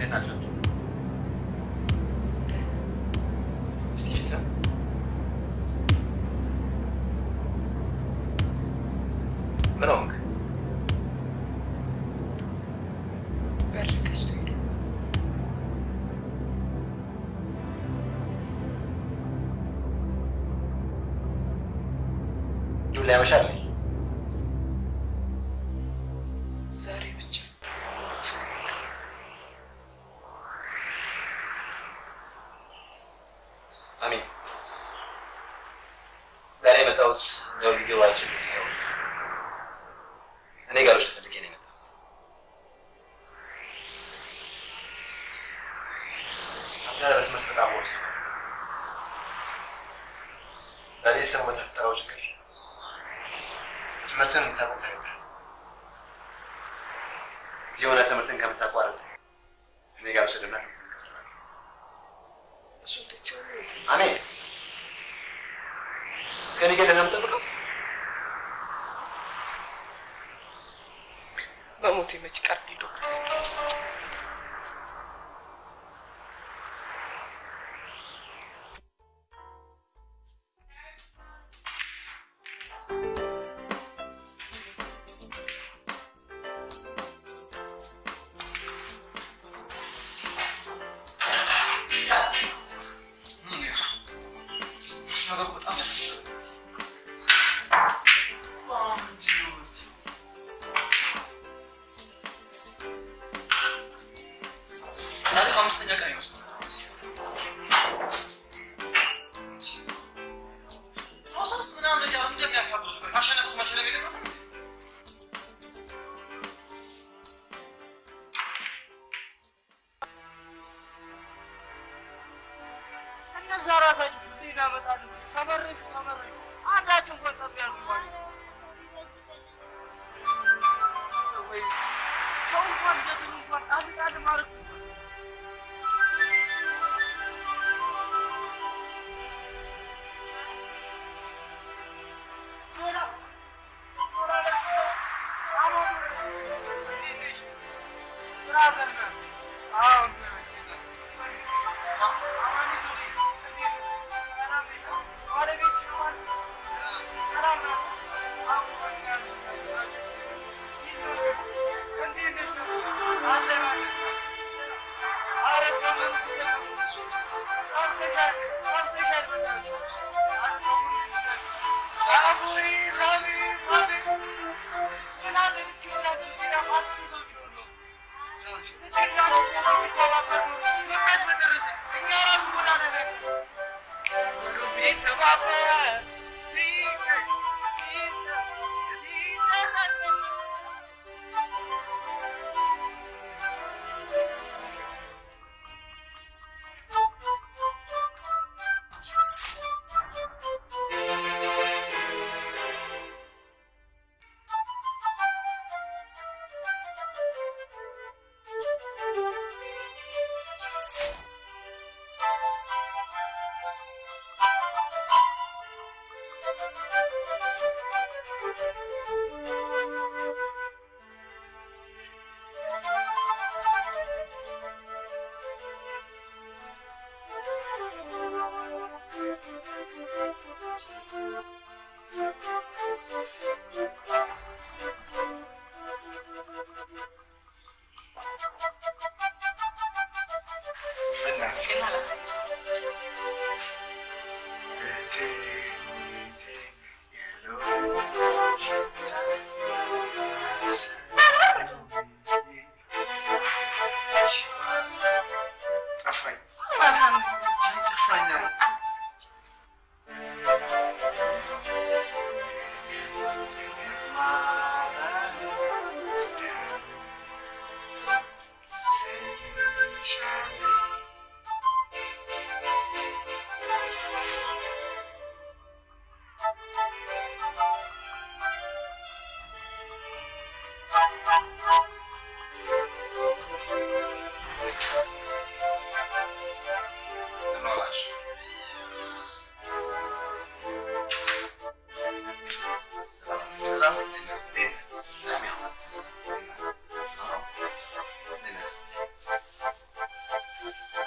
እንዴት ናቸው? እስቲ ፊት ምን ሆንክ? በር ከስቶ ሄዱ። ጁላ ያመሻል። ዛሬ ብቻ አሜን። ዛሬ የመጣሁት ያው ጊዜው አይችልም ሲሆን እኔ ጋር ውስጥ ፈልጌ ነው የመጣሁት። አንተ በትምህርት በጣም ወርስ በቤተሰቡ በተፈጠረው ችግር ትምህርትን የምታቆም ታይባል። እዚህ የሆነ ትምህርትን ከምታቋርጥ እኔ ጋር ውሰድና ትምህርትን ከፍተናል። እሱን ትቼው አሜን። እስከሚገድልህ ነው የምጠብቀው? በሞቴ መች ቀርብ ዶክተር እነዛ ራሳችሁ ዲና መጣሉ ተመረሹ አንዳችሁ እንኳን ጠብ ያርጉባል ወይ ሰው እንኳን እንደድሩ እንኳን ጣል ማለት ነው።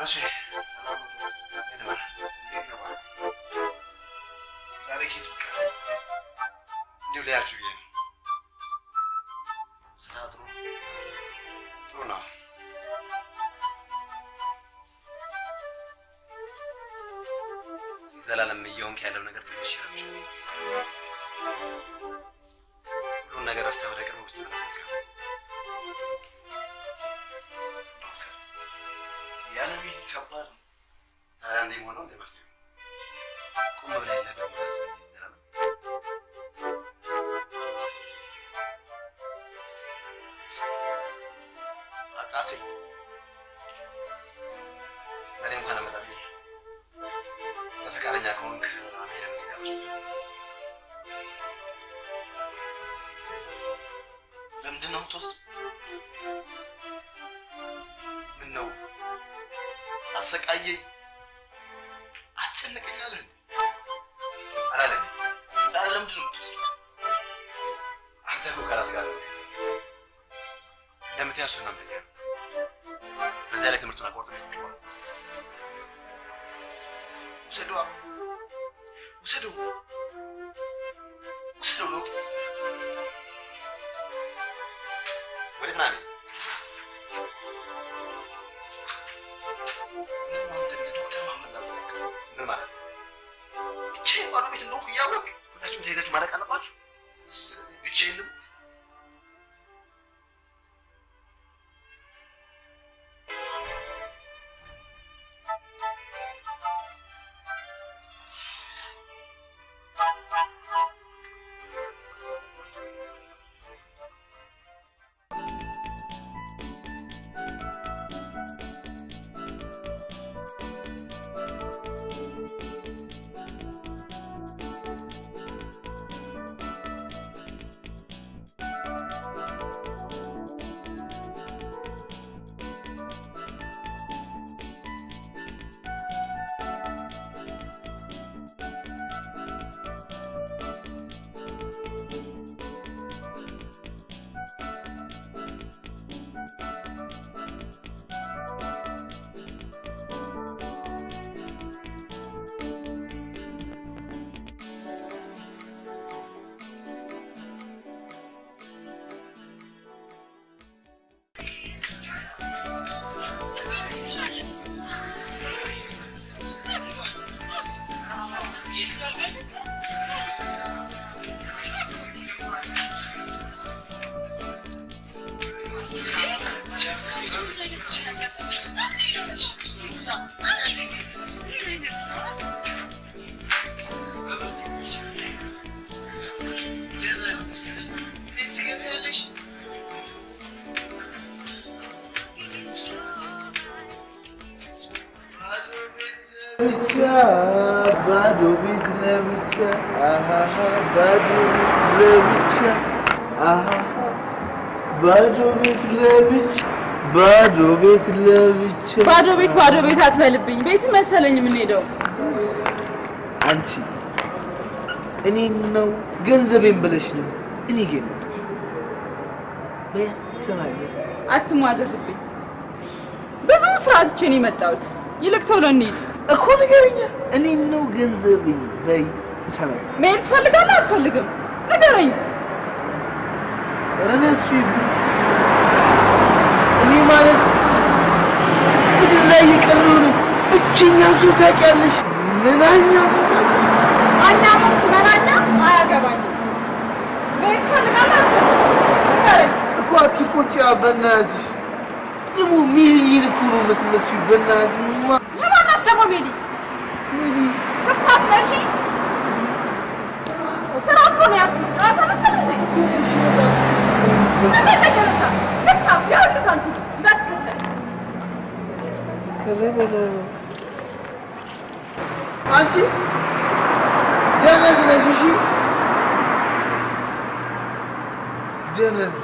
እሺ የተባለ ዛሬ ኬት በቃ እንዲሁ ሊያችሁ ብዬ ነው። ስራ ጥሩ ነው። ዘላለም እየሆንክ ያለው ነገር ትንሽ ይላችሁ ሁሉን ነገር አስተህ ወደ ቅርብ ብትመለስ ይገባል። ዶክተር ያለ ቤት ከባድ ነው። ታዲያ እንዲህ መሆነው እንደ መፍትሄ ነው። ቁም ብለህ የለብህም ማለት ነው። አቃተኝ ዛሬ እንኳን አመጣልኝ። በፈቃደኛ ከሆንክ አሜሪካ ልጋብዝ። ለምንድን ነው የምትወስድ? ምን ነው አሰቃየኝ፣ አስጨነቀኝ አለህ አላለኝ? ታዲያ ለምንድን ነው የምትወስድ? አንተ እኮ ከራስ ጋር እንደምትያሱ እናንተኛ በዚያ ላይ ትምህርቱን አቋርጦ ይችላል። ውሰደው ውሰደው ውሰደው ለውጥ ወዴት ናኔ? አንተ ለዶክተር ማመዛዘን አይቀርም። ምን ማለት ብቻዬን ባዶ ቤት እንደሆንኩ እያወቅህ ሁላችሁም ተይዛችሁ ማለቅ አለባችሁ። ስለዚህ ብቻዬን ልሙት? ባዶ ቤት ለብቻ ባዶ ለብቻ ባዶ ቤት ለብቻ ባዶ ቤት ለብቻ ባዶ ቤት አትበልብኝ። ቤት መሰለኝ የምንሄደው። አንቺ እኔ ነው ገንዘቤን ብለሽ ነው እኔ ገና ተናገር። አትሟዘዝብኝ። ብዙ ስራ ትቼ ነው የመጣሁት። ይልቅ ቶሎ እንሂድ እኮ ንገረኛ። እኔ ነው ገንዘቤን በይ ተናገር። መሄድ ትፈልጋለህ አትፈልግም? ንገረኝ። ረነሱ እኔ ማለት ምድር ላይ የቀረውን ብቸኛ ሰው ታውቂያለሽ? ምናኛ ሰው አኛም መናኛ አያገባኝም። መሄድ ትፈልጋለህ አትፈልግም? ንገረኝ እኮ አትቆጪ። በእናትሽ ደግሞ ሜሊን እኮ ነው የምትመስዪው። በእናትሽ ለማናት ደግሞ ሜሊ? ሜሊ ክፍታፍ ነሽ? ስራ እኮ ነው ያዝኩት። ጨዋታ መሰለህ እንዴ? ተተገለዛ ክፍታፍ ያውልህ ሳንቲም እንዳትከተለኝ። አንቺ ደነዝ ነሽ? እሺ ደነዝ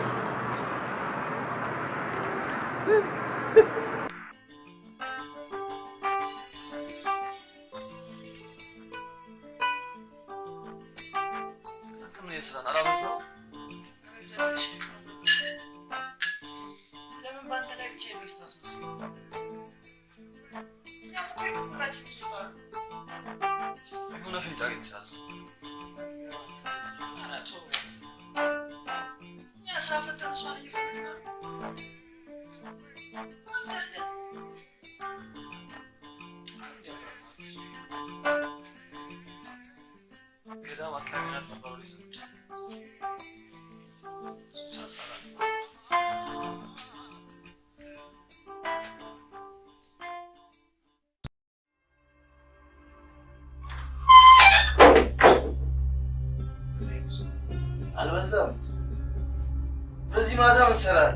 ለምን ባንተ ላይ ብቻ የሚስታስ መስሎ አልበዛም? በዚህ ማታ መሰራል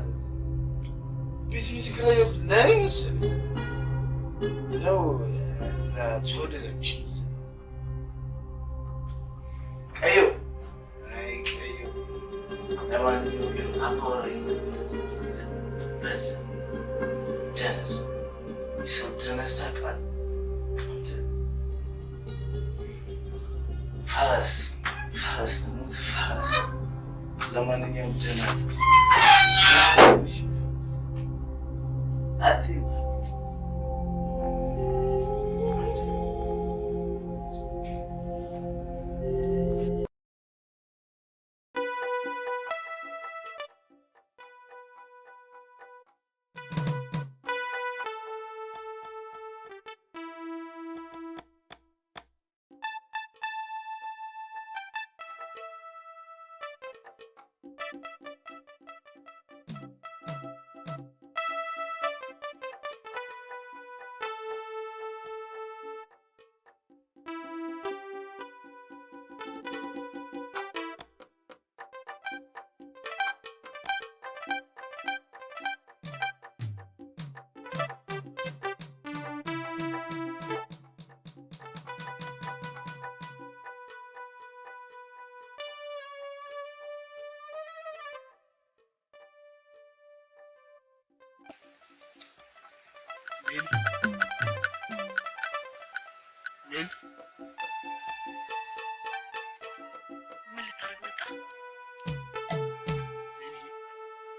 ቤት ሚስክራየው ለኔ መሰለኝ ነው እዛ ተወደደች መሰለኝ ቀዩ አይ ቀዩ ለማንኛውም አፖሪ በስ ደነስ ሰው ደነስ ታውቃለህ ፈረስ ሙት ፈረስ ለማንኛውም ደህና አቲ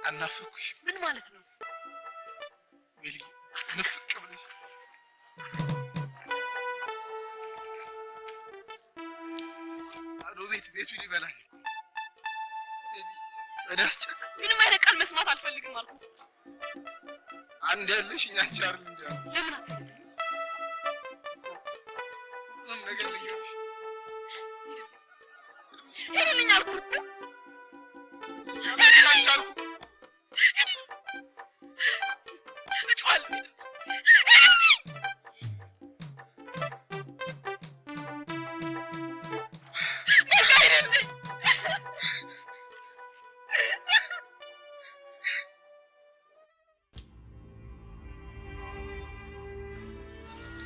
አናፈኩሽ ምን ማለት ነው? ሜሊ አትነፍቅ ብለሽ አዶ ቤቱ ሊበላኝ እኔ አስጨቅ ምንም አይነት ቃል መስማት አልፈልግም አልኩ። አንድ ያለሽኝ አንቺ አይደል እንዴ? ለምን አትፈልግም? ሁሉም ነገር ልንገርሽ ሄድልኝ አልኩ። አልኩ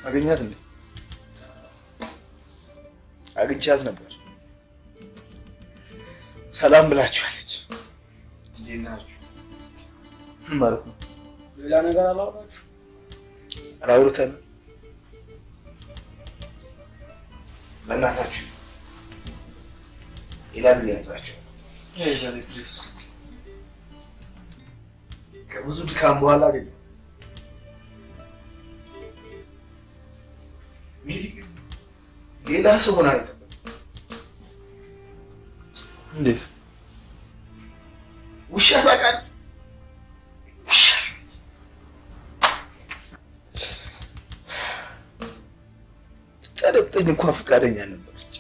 አገኛት እንዴ? አግኝቻት ነበር። ሰላም ብላችኋለች። እንዴት ናችሁ? ምን ማለት ነው? ሌላ ነገር አላወራችሁ? አውርተን በእናታችሁ ሌላ ጊዜ ነግራችሁ ከብዙ ድካም በኋላ አገኘ ሌላ ሰው ሆና ነው። እንዴት? ውሻ ታውቃለህ? ውሻ ልታደብጠኝ እንኳን ፈቃደኛ ነበረች።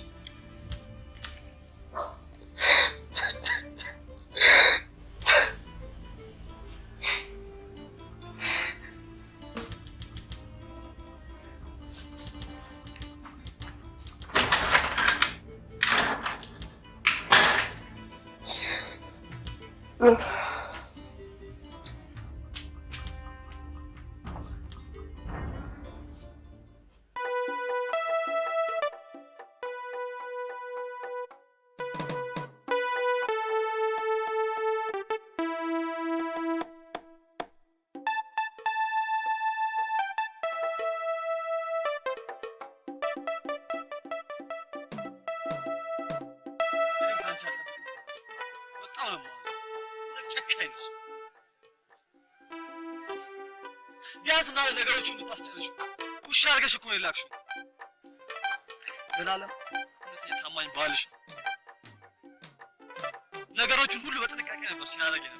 ቢያንስ እና ነገሮችን እንድታስጨርሽ ውሻ አድርገሽ እኮ ነው የላክሽው። ዘላለም ታማኝ ባልሽ ነገሮችን ሁሉ በጥንቃቄ ነበር ሲያደርግ ነበር።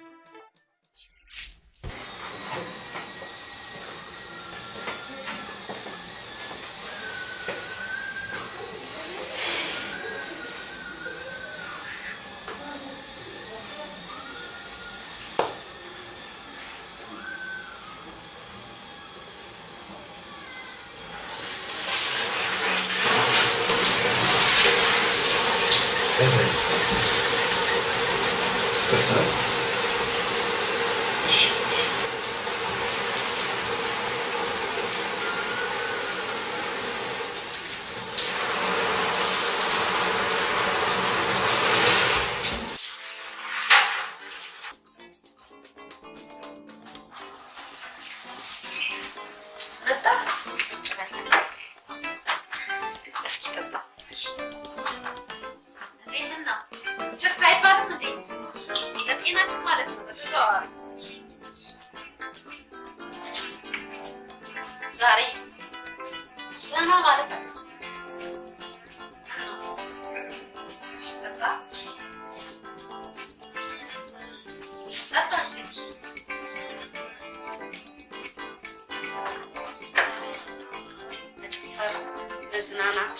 ዛሬ ዘና ማለት ነው። መጨፈር፣ መዝናናት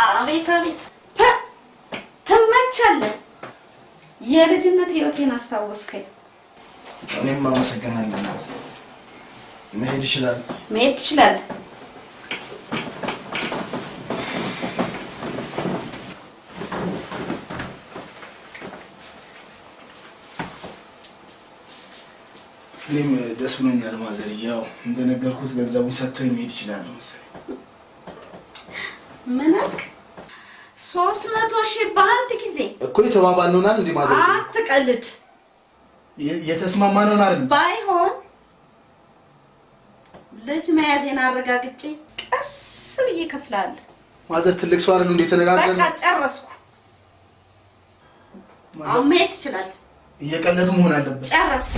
አቤት አቤት ትመቻለህ። የልጅነት ህይወቴን አስታወስከኝ። እኔም አመሰግናለሁ እናት። መሄድ ይችላል? መሄድ ትችላለህ። እኔም ደስ ብሎኛል ማዘር። ያው እንደነገርኩት ገንዘቡን ሰጥቶኝ መሄድ ይችላል መሰለኝ። ምን አልክ? 300,000 በአንድ ጊዜ እኮ የተባባልነውናል እንዴ ማዘር? አትቀልድ። የተስማማነውን አይደል? ባይሆን ልጅ መያዜን አረጋግጬ ቀስ ብዬ እከፍልሃለሁ። ማዘር ትልቅ ሰው አይደሉ እንዴ? ተነጋገርን። በቃ ጨረስኩ። አሁን መሄድ ትችላለህ። እየቀለዱ መሆን አለበት። ጨረስኩ።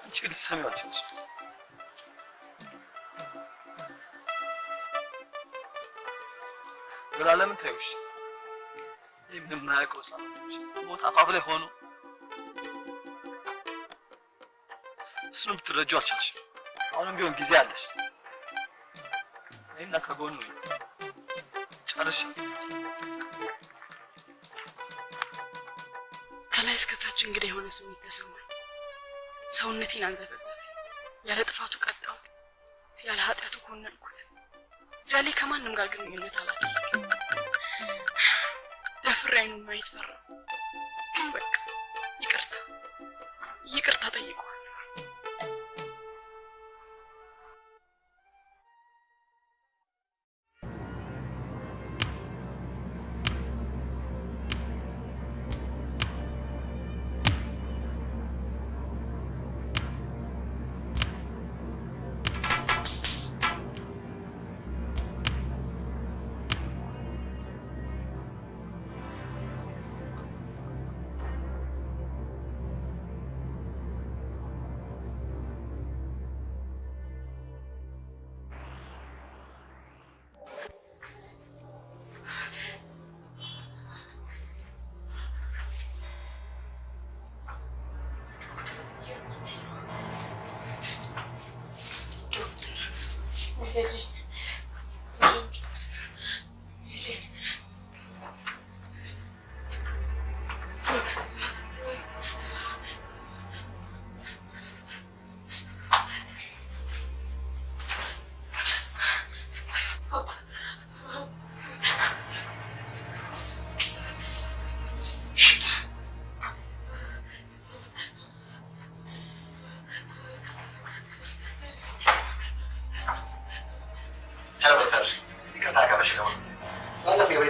አንቺ ግን ሰሚያችሁስ? ዘላለምን ታዩሽ የምናውቀው ሰዎች ሞት አፋፍ ላይ ሆኖ እሱንም ብትረጂው አልቻልሽም። አሁንም ቢሆን ጊዜ አለሽ። እኔና ከጎኑ ጨርሻለሁ። ከላይ እስከታች እንግዲህ የሆነ ስሜት ተሰማኝ። ሰውነቴን አንዘፈዘፈ። ያለ ጥፋቱ ቀጣሁት፣ ያለ ኃጢአቱ ኮነንኩት። ዛሬ ከማንም ጋር ግንኙነት አላደረግም። ደፍሬ አይኑን ማየት ፈራሁ። ግን በቃ ይቅርታ ጠይቀዋል።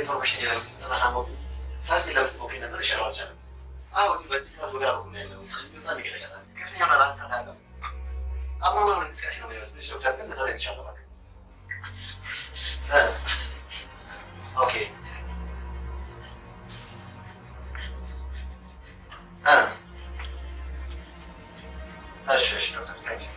ኢንፎርሜሽን ያለው ተታማው ፈርስ ለምትሞክ ነበር ይሻላል አልቻለም። አሁን በትክክል በግራ በኩል ያለው በጣም ይገለገላል። ከፍተኛ መራት ታታለፍ አሁን ነው እንቅስቃሴ ነው የሚያደርገው ሰው ታውቃለህ ለታላይ ይሻላል ማለት ኦኬ እሺ ዶክተር ታንክ ዩ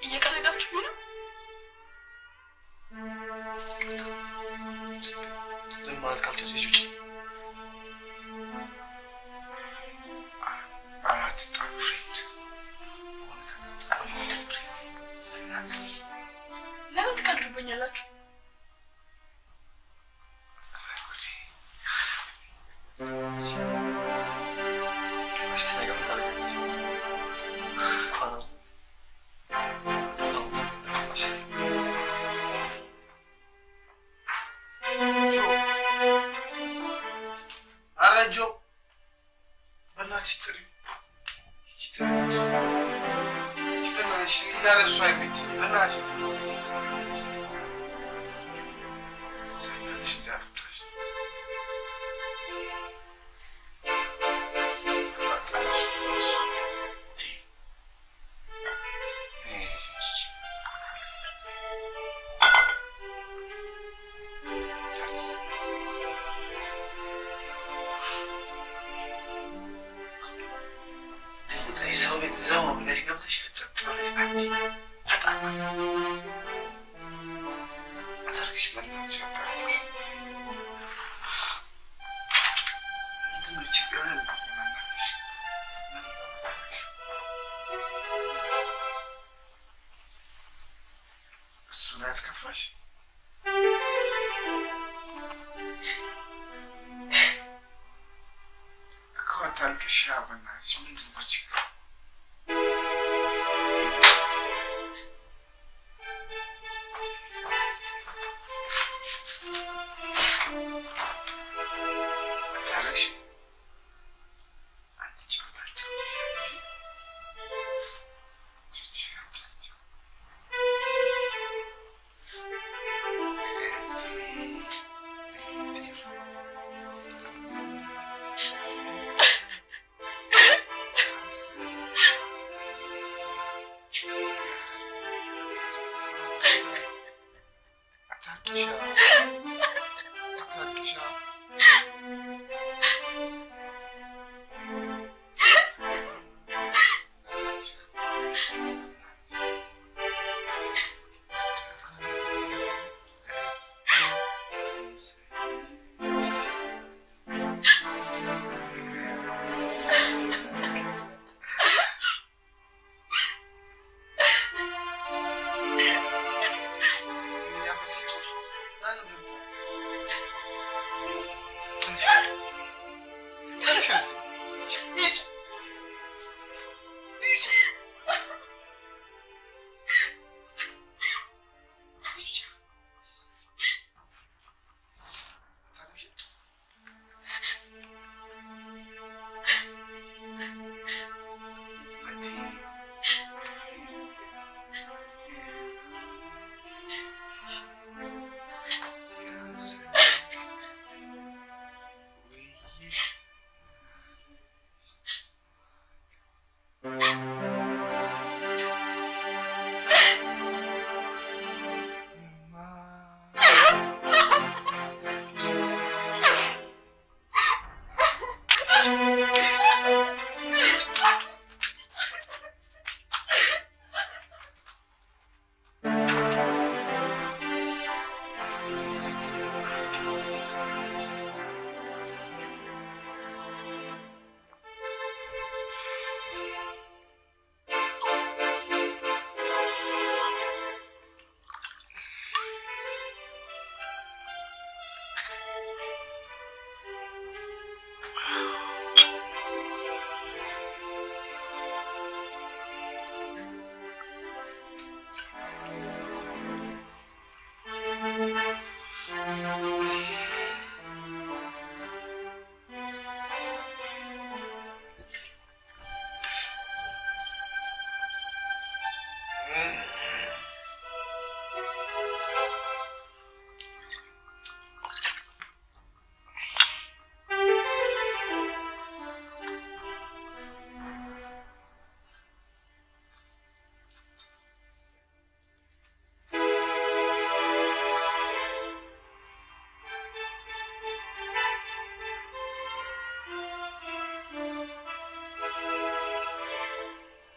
እየቀለዳችሁ ነው? ዝም ማለት ካልቻለች ውጪ አራት ጣሉ ፍሬንድ ለምን ትቀልዱብኛላችሁ?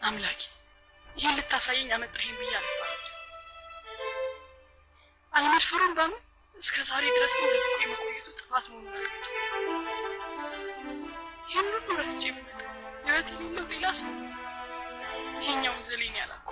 አምላኬ ይህን ልታሳየኝ አመጣኸኝ ብዬ አልፈራም። አለመድፈሩን ባምን እስከ ዛሬ ድረስ ግን ደብቆ የመቆየቱ ጥፋት መሆኑን አልኩት። ይህን ሁሉ ረስቼ ብመጣ ህይወት የሌለው ሌላ ሰው ይሄኛውን ዘሌን ያላኩ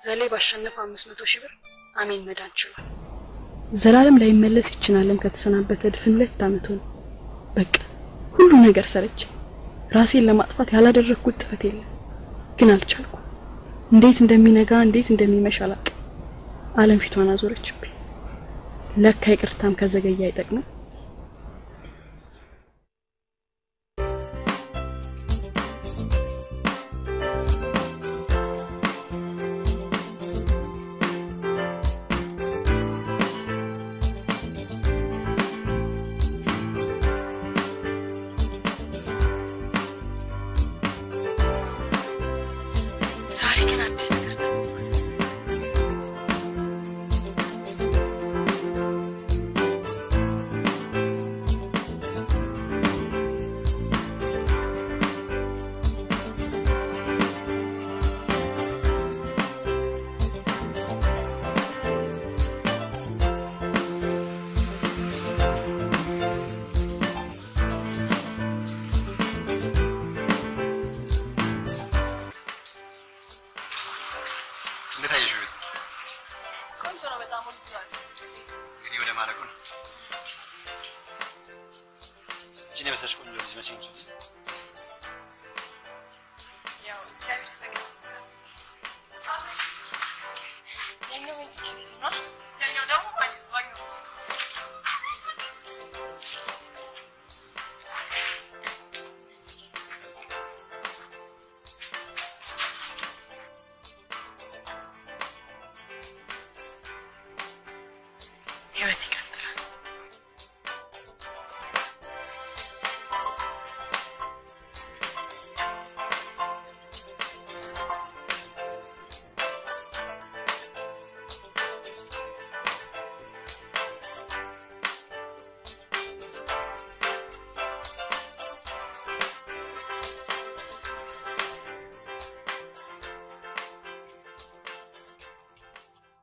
ዘሌ ባሸነፈው 500 ሺህ ብር አሜን መዳን ችሏል። ዘላለም ላይ መለስ ይችላልም ከተሰናበተ ድፍን 2 ዓመት ሆነ። በቃ ሁሉ ነገር ሰለች። ራሴን ለማጥፋት ያላደረኩት ጥረት የለም፣ ግን አልቻልኩ። እንዴት እንደሚነጋ እንዴት እንደሚመሽ አላውቅም። ዓለም ፊቷን አዞረችብኝ። ለካ ይቅርታም ከዘገየ አይጠቅምም። ዛሬ ግን አዲስ ነገር ተፈጥሯል። እንዴት አየሽው? ቤት ቆንጆ ነው፣ በጣም ወድጄዋል። እንግዲህ ወደ ማለቁ ነው። እቺን የመሰለሽ ቆንጆ ልጅ መቼ ነው? ያው እግዚአብሔር ይመስገን። ያኛው ቤት ነው፣ ያኛው ደግሞ ማለት ነው።